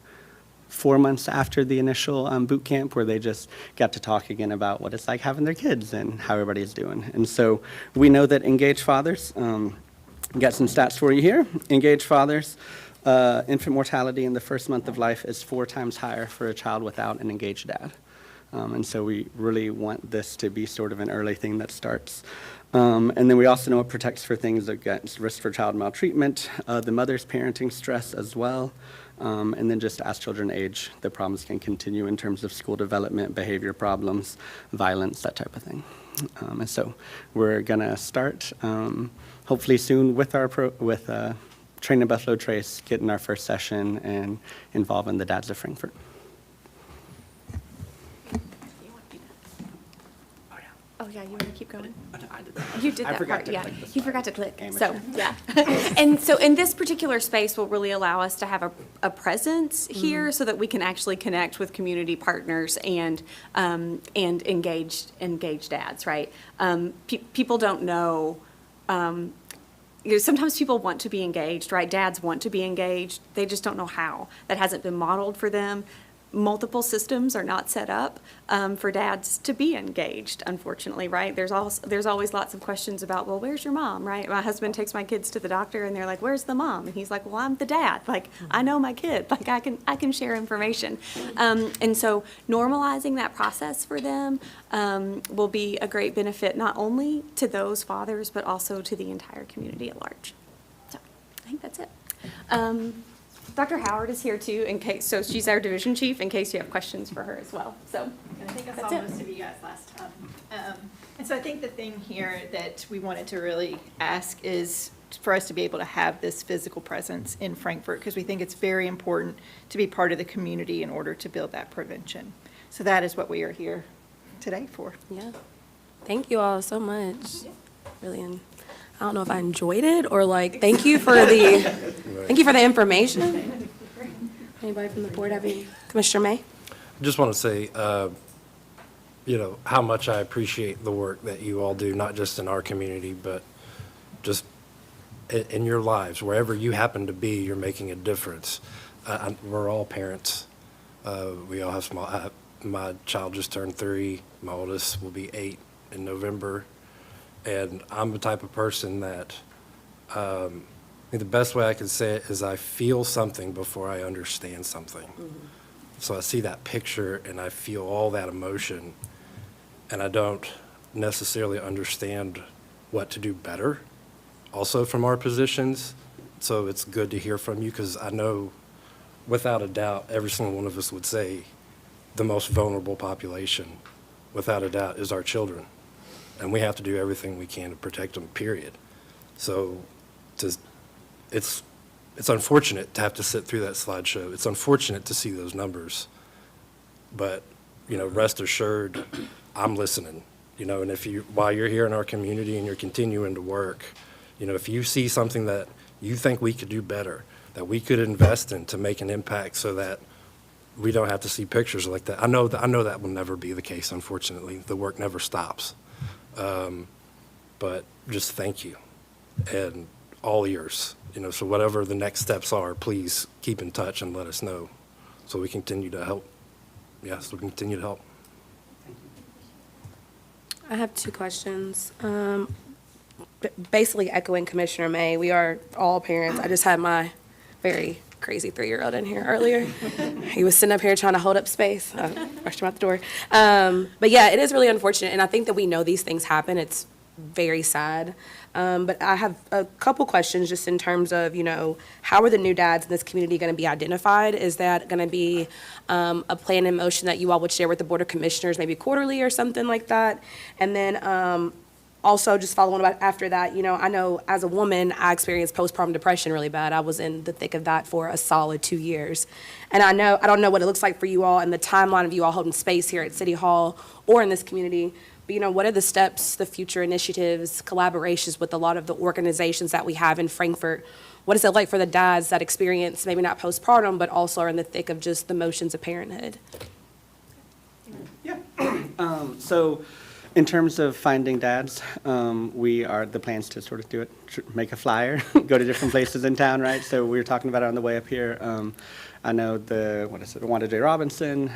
4 months after the initial boot camp, where they just got to talk again about what it's like having their kids and how everybody's doing. And so we know that engaged fathers, got some stats for you here. Engaged fathers, infant mortality in the first month of life is 4 times higher for a child without an engaged dad. And so we really want this to be sort of an early thing that starts. And then we also know it protects for things against risk for child maltreatment, the mother's parenting stress as well. And then just as children age, the problems can continue in terms of school development, behavior problems, violence, that type of thing. And so we're going to start hopefully soon with Training Buffalo Trace, getting our first session and involving the dads of Frankfort. Oh, yeah, you want to keep going? You did that part, yeah. You forgot to click, Amateur. so, yeah. And so in this particular space will really allow us to have a presence here so that we can actually connect with community partners and engaged dads, right? People don't know, sometimes people want to be engaged, right? Dads want to be engaged. They just don't know how. That hasn't been modeled for them. Multiple systems are not set up for dads to be engaged, unfortunately, right? There's always lots of questions about, well, where's your mom, right? My husband takes my kids to the doctor and they're like, where's the mom? And he's like, well, I'm the dad. Like, I know my kid. Like, I can share information. And so normalizing that process for them will be a great benefit, not only to those fathers, but also to the entire community at large. So I think that's it. Dr. Howard is here too, so she's our division chief, in case you have questions for her as well. So I think I that's saw it. most of you guys last time. And so I think the thing here that we wanted to really ask is for us to be able to have this physical presence in Frankfort, because we think it's very important to be part of the community in order to build that prevention. So that is what we are here today for. Yeah. Thank you all so much. Really, I don't know if I enjoyed it or thank you for the information. Anybody from the board have any? Commissioner May? I just want to say, how much I appreciate the work that you all do, not just in our community, but just in your lives. Wherever you happen to be, you're making a difference. We're all parents. We all have small. My child just turned 3. My oldest will be 8 in November. And I'm the type of person that, I think the best way I can say it is I feel something before I understand something. Mm-hmm. So I see that picture and I feel all that emotion, and I don't necessarily understand what to do better also from our positions. So it's good to hear from you, because I know without a doubt every single one of us would say the most vulnerable population without a doubt, is our children. And we have to do everything we can to protect them, period. So it's unfortunate to have to sit through that slideshow. It's unfortunate to see those numbers. But, rest assured, I'm listening. And while you're here in our community and you're continuing to work, if you see something that you think we could do better, that we could invest in to make an impact so that we don't have to see pictures like that. I know that will never be the case, unfortunately. The work never stops. But just thank you, and all ears. So whatever the next steps are, please keep in touch and let us know so we continue to help. Yes, we continue to help. I have two questions. Basically echoing Commissioner May, we are all parents. I just had my very crazy 3-year-old in here earlier. He was sitting up here trying to hold up space. I rushed him out the door. But yeah, it is really unfortunate, and I think that we know these things happen. It's very sad. But I have a couple questions just in terms of, how are the new dads in this community going to be identified? Is that going to be a plan in motion that you all would share with the Board of Commissioners, maybe quarterly or something like that? And then also, just following up after that, I know as a woman, I experienced postpartum depression really bad. I was in the thick of that for a solid 2 years. And I don't know what it looks like for you all and the timeline of you all holding space here at City Hall or in this community. But, what are the steps, the future initiatives, collaborations with a lot of the organizations that we have in Frankfort? What is it like for the dads that experience maybe not postpartum, but also are in the thick of just the motions of parenthood? Yeah. So in terms of finding dads, the plans to sort of do it, make a flyer, go to different places in town, right? So we were talking about it on the way up here. I know the Wanda J. Robinson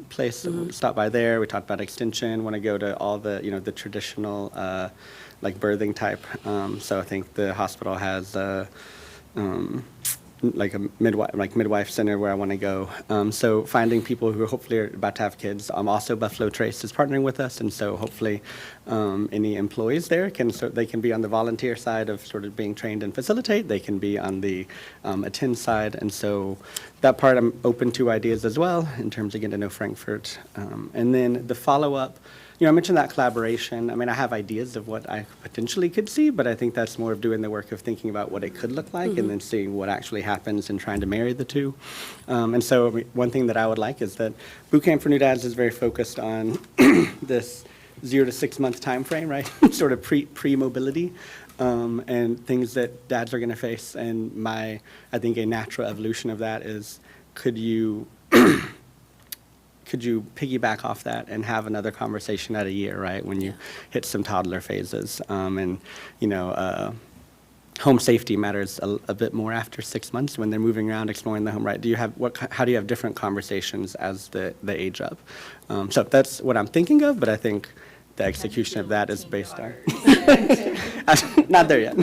place, stop by there. We talked about Extension, want to go to all the, the traditional, like birthing type. So I think the hospital has like a midwife center where I want to go. So finding people who hopefully are about to have kids. Also Buffalo Trace is partnering with us, and so hopefully any employees there they can be on the volunteer side of sort of being trained and facilitate. They can be on the attend side, and so that part I'm open to ideas as well in terms of getting to know Frankfort. And then the follow-up. I mentioned that collaboration. I mean, I have ideas of what I potentially could see, but I think that's more of doing the work of thinking about what it could look like and then seeing what actually happens and trying to marry the two. And so one thing that I would like is that Boot Camp for New Dads is very focused on this 0 to 6 month time frame, right? Sort of pre-mobility and things that dads are going to face. And I think a natural evolution of that is could you piggyback off that and have another conversation at a year, right, when you hit some toddler phases? Home safety matters a bit more after 6 months when they're moving around, exploring the home, right? How do you have different conversations as they age up? So that's what I'm thinking of, but I think the execution of that is based on... Not there yet.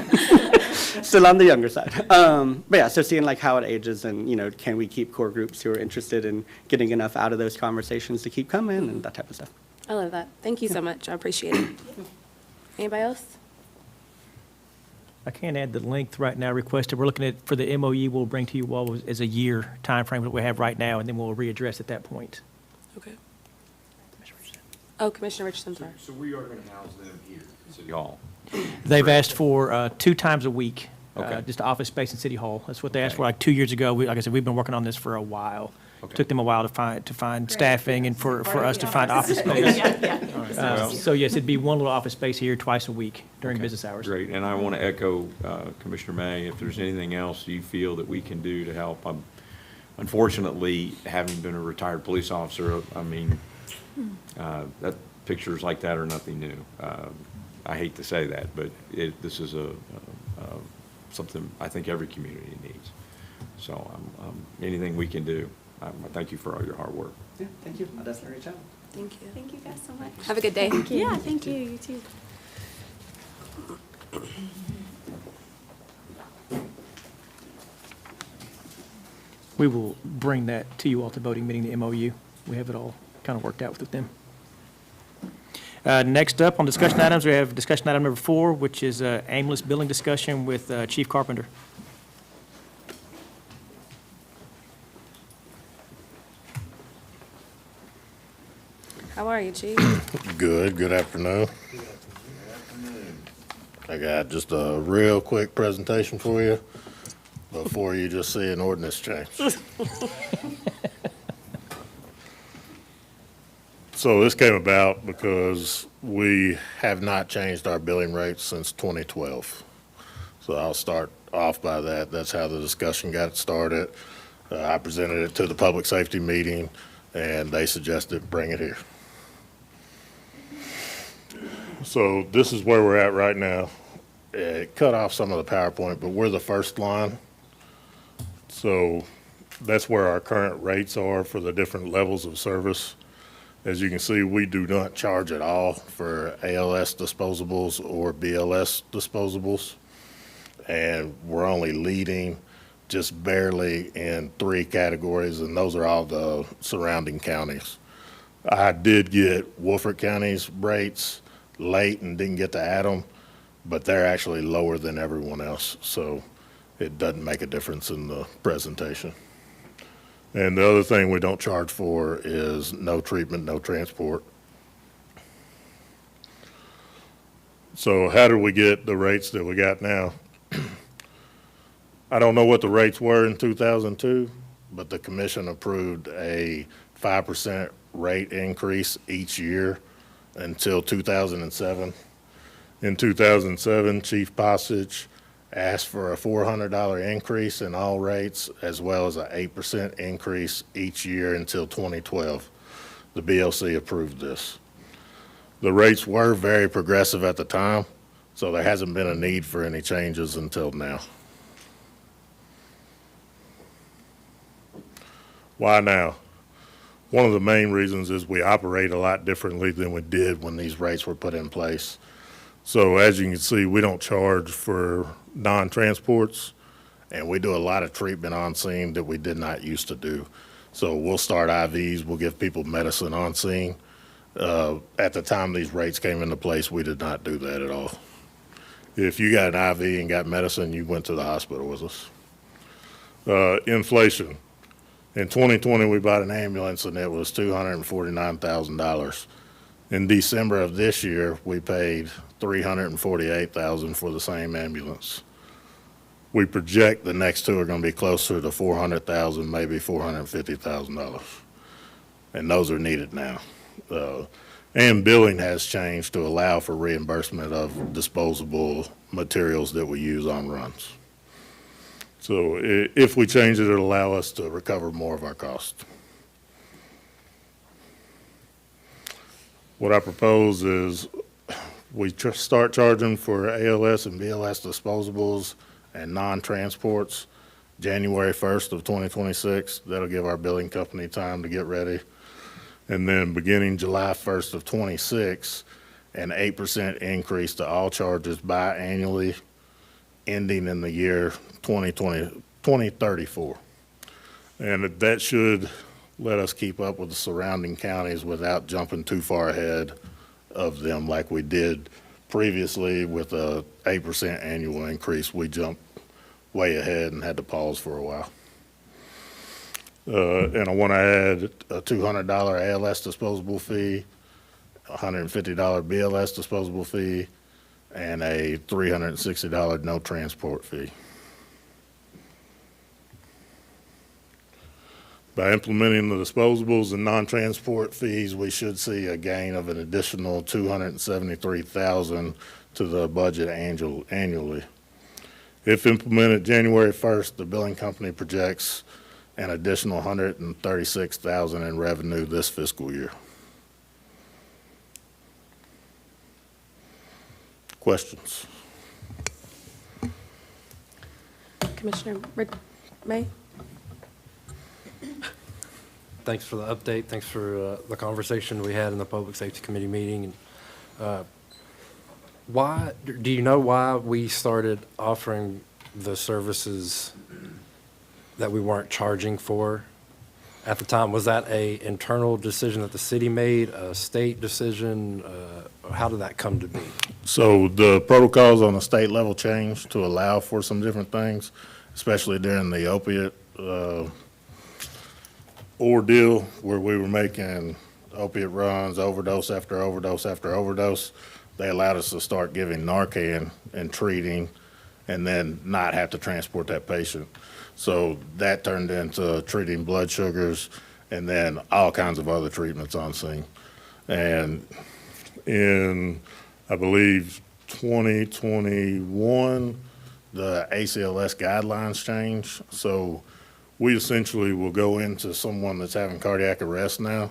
Still on the younger side. But yeah, so seeing like how it ages and, can we keep core groups who are interested in getting enough out of those conversations to keep coming and that type of stuff. I love that. Thank you so much. I appreciate it. Anybody else? I can't add the length right now requested. We're looking at, for the MOU, we'll bring to you all as a year timeframe that we have right now, and then we'll readdress at that point. Okay. Oh, Commissioner Richardson, sorry. So we are going to house them here at City Hall. They've asked for 2 times a week, Okay. just office space in City Hall. That's what they asked for like 2 years ago. Like I said, we've been working on this for a while. Okay. Took them a while to find staffing and for us to find office space. Well, So yes, it'd be one little office space here twice a week during business hours. Great, and I want to echo Commissioner May, if there's anything else you feel that we can do to help. Unfortunately, having been a retired police officer, I mean, that pictures like that are nothing new. I hate to say that, but this is something I think every community needs. So anything we can do, I thank you for all your hard work. Yeah, thank you. I'll definitely reach out. Thank you. Thank you guys so much. Have a good day. Yeah, thank you. You too. We will bring that to you all to voting meeting, the MOU. We have it all kind of worked out with them. Next up on discussion items, we have discussion item number 4, which is aimless billing discussion with Chief Carpenter. How are you, Chief? Good afternoon. I got just a real quick presentation for you before you just see an ordinance change. So this came about because we have not changed our billing rates since 2012. So I'll start off by that. That's how the discussion got started. I presented it to the public safety meeting and they suggested bring it here. So this is where we're at right now. It cut off some of the PowerPoint, but we're the first line. So that's where our current rates are for the different levels of service. As you can see, we do not charge at all for ALS disposables or BLS disposables. And we're only leading just barely in 3 categories, and those are all the surrounding counties. I did get Woolford County's rates late and didn't get to add them, but they're actually lower than everyone else, so it doesn't make a difference in the presentation. And the other thing we don't charge for is no treatment, no transport. So how did we get the rates that we got now? I don't know what the rates were in 2002, but the commission approved a 5% rate increase each year until 2007. In 2007, Chief Passage asked for a $400 increase in all rates, as well as an 8% increase each year until 2012. The BLC approved this. The rates were very progressive at the time, so there hasn't been a need for any changes until now. Why now? One of the main reasons is we operate a lot differently than we did when these rates were put in place. So as you can see, we don't charge for non-transports, and we do a lot of treatment on scene that we did not used to do. So we'll start IVs, we'll give people medicine on scene. At the time these rates came into place, we did not do that at all. If you got an IV and got medicine, you went to the hospital with us. Inflation. In 2020, we bought an ambulance and it was $249,000. In December of this year, we paid $348,000 for the same ambulance. We project the next 2 are going to be closer to $400,000, maybe $450,000, and those are needed now. And billing has changed to allow for reimbursement of disposable materials that we use on runs. So if we change it, it'll allow us to recover more of our cost. What I propose is we start charging for ALS and BLS disposables and non-transports January 1st of 2026. That'll give our billing company time to get ready. And then beginning July 1st of 26, an 8% increase to all charges biannually, ending in the year 2034. And that should let us keep up with the surrounding counties without jumping too far ahead of them like we did previously with a 8% annual increase. We jumped way ahead and had to pause for a while. And I want to add a $200 ALS disposable fee, $150 BLS disposable fee, and a $360 no transport fee. By implementing the disposables and non-transport fees, we should see a gain of an additional $273,000 to the budget annually. If implemented January 1st, the billing company projects an additional $136,000 in revenue this fiscal year. Questions? Commissioner May? Thanks for the update. Thanks for the conversation we had in the Public Safety Committee meeting. Why, do you know why we started offering the services that we weren't charging for at the time? Was that a internal decision that the city made, a state decision? How did that come to be? So the protocols on the state level changed to allow for some different things, especially during the opiate ordeal where we were making opiate runs, overdose after overdose after overdose, they allowed us to start giving Narcan and treating, and then not have to transport that patient. So that turned into treating blood sugars and then all kinds of other treatments on scene. And in, I believe, 2021, the ACLS guidelines change. So we essentially will go into someone that's having cardiac arrest now,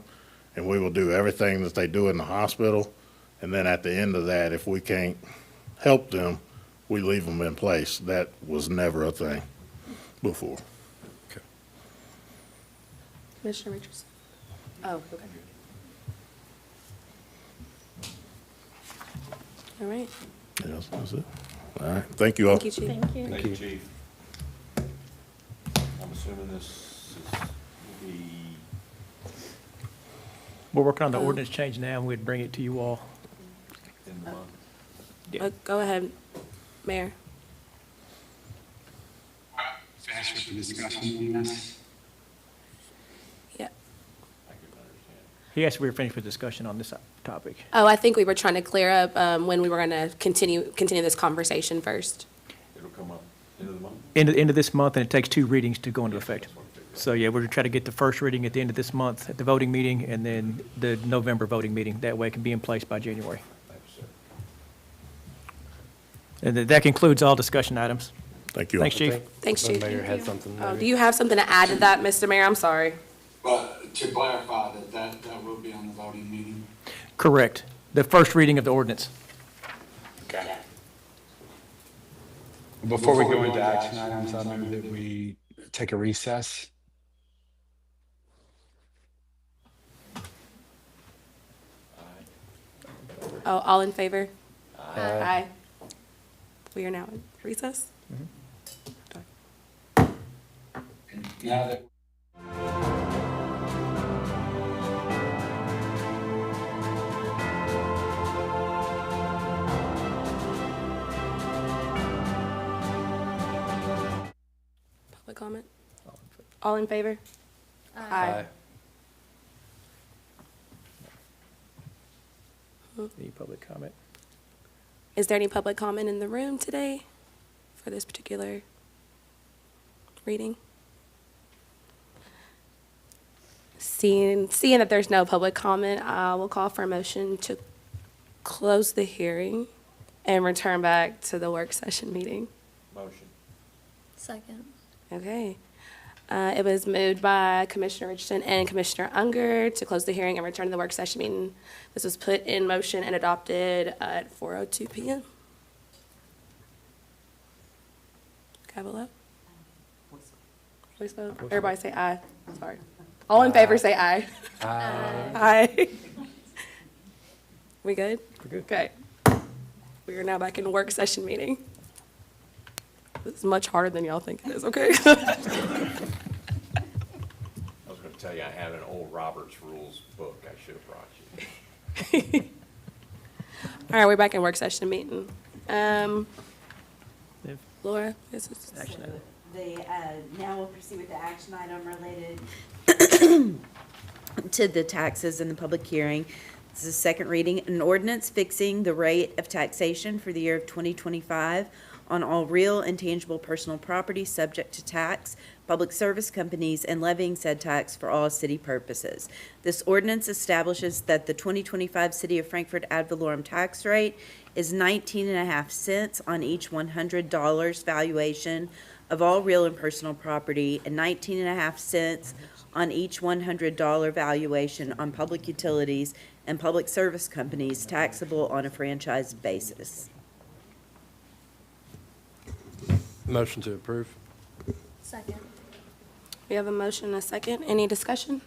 and we will do everything that they do in the hospital. And then at the end of that, if we can't help them, we leave them in place. That was never a thing before. Commissioner Richardson? Oh, okay. All right. Yes, that's it. All right, thank you all. Thank you, Chief. Thank you. Thank you, Chief. I'm assuming this is, will be, We're working on the ordinance change now, and we'd bring it to you all. in the month. Go ahead, Mayor. Finish with the discussion on this. Yeah. He asked if we were finished with discussion on this topic. Oh, I think we were trying to clear up when we were going to continue this conversation first. It'll come up end of the month? End of this month, and it takes 2 readings to go into effect. So, yeah, we're going to try to get the first reading at the end of this month at the voting meeting, and then the November voting meeting. That way it can be in place by January. And that concludes all discussion items. Thank you. Thanks, Chief. Thanks, The Chief. mayor had something. Oh, maybe. do you have something to add to that, Mr. Mayor? I'm sorry. But to clarify that will be on the voting meeting. Correct. The first reading of the ordinance. Okay. Before we go into action items, I move that we take a recess. Oh, all in favor? Aye. We are now in recess. Now that Public comment? All in favor? Aye. Any public comment? Is there any public comment in the room today for this particular reading? Seeing that there's no public comment, I will call for a motion to close the hearing and return back to the work session meeting. Motion. Second. Okay. It was moved by Commissioner Richardson and Commissioner Unger to close the hearing and return to the work session meeting. This was put in motion and adopted at 4:02 p.m. Gavel up. Voice vote. Everybody say aye. Sorry. All in favor say aye. Aye. Aye. We good? We're good. Okay. We are now back in work session meeting. This is much harder than y'all think it is, okay? I was going to tell you, I have an old Robert's Rules book I should have brought you. All right, we're back in work session meeting. Liv? Laura, this is Action item. Now we'll proceed with the action item related to the taxes in the public hearing. This is the second reading, an ordinance fixing the rate of taxation for the year of 2025 on all real and tangible personal property subject to tax, public service companies, and levying said tax for all city purposes. This ordinance establishes that the 2025 City of Frankfort ad valorem tax rate is 19.5 cents on each $100 valuation of all real and personal property, and 19.5 cents on each $100 valuation on public utilities and public service companies taxable on a franchise basis. Motion to approve. Second. We have a motion and a second. Any discussion?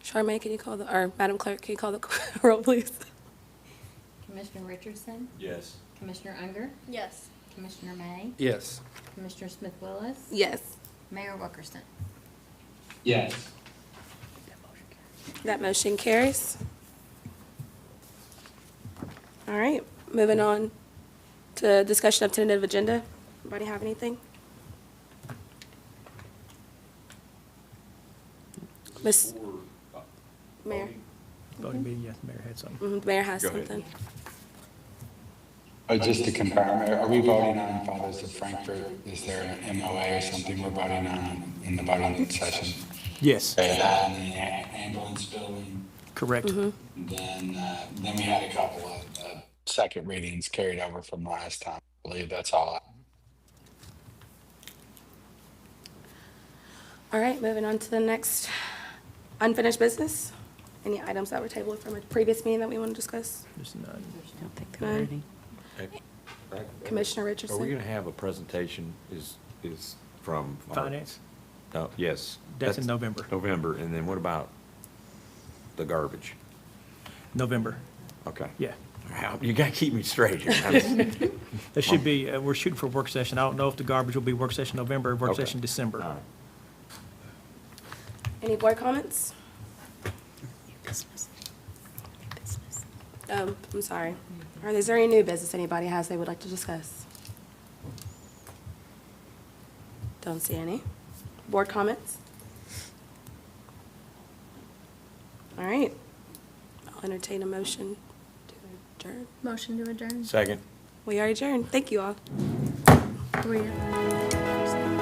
Charmaine, can you call or Madam Clerk, can you call the roll, please? Commissioner Richardson? Yes. Commissioner Unger? Yes. Commissioner May? Yes. Commissioner Smith Willis? Yes. Mayor Wilkerson? yes. That motion carries. All right, moving on to discussion of tentative agenda. Anybody have anything? Miss Mayor, Voting meeting, yes, Mayor had something. Mayor has Go ahead. something. Just to confirm, are we voting on Fathers of Frankfort? Is there an MOA or something we're voting on in the voting session? Yes, Okay, that and the ambulance building, correct. then we had a couple of second readings carried over from last time. I believe that's all. All right, moving on to the next unfinished business. Any items that were tabled from a previous meeting that we want to discuss? There's none. Don't think they're ready. Commissioner Are we Richardson? gonna have a presentation is from? our- Finance, Oh, yes. that's in November. November, and then what about the garbage? November, Okay. yeah. Wow, you gotta keep me straight here. That should be, we're shooting for work session. I don't know if the garbage will be work session November or work Okay. session December. All right. Any board comments? I'm sorry. Is there any new business anybody has they would like to discuss? Don't see any. Board comments? All right. I'll entertain a motion to adjourn. Motion to adjourn. Second. We are adjourned. Thank you all. We are-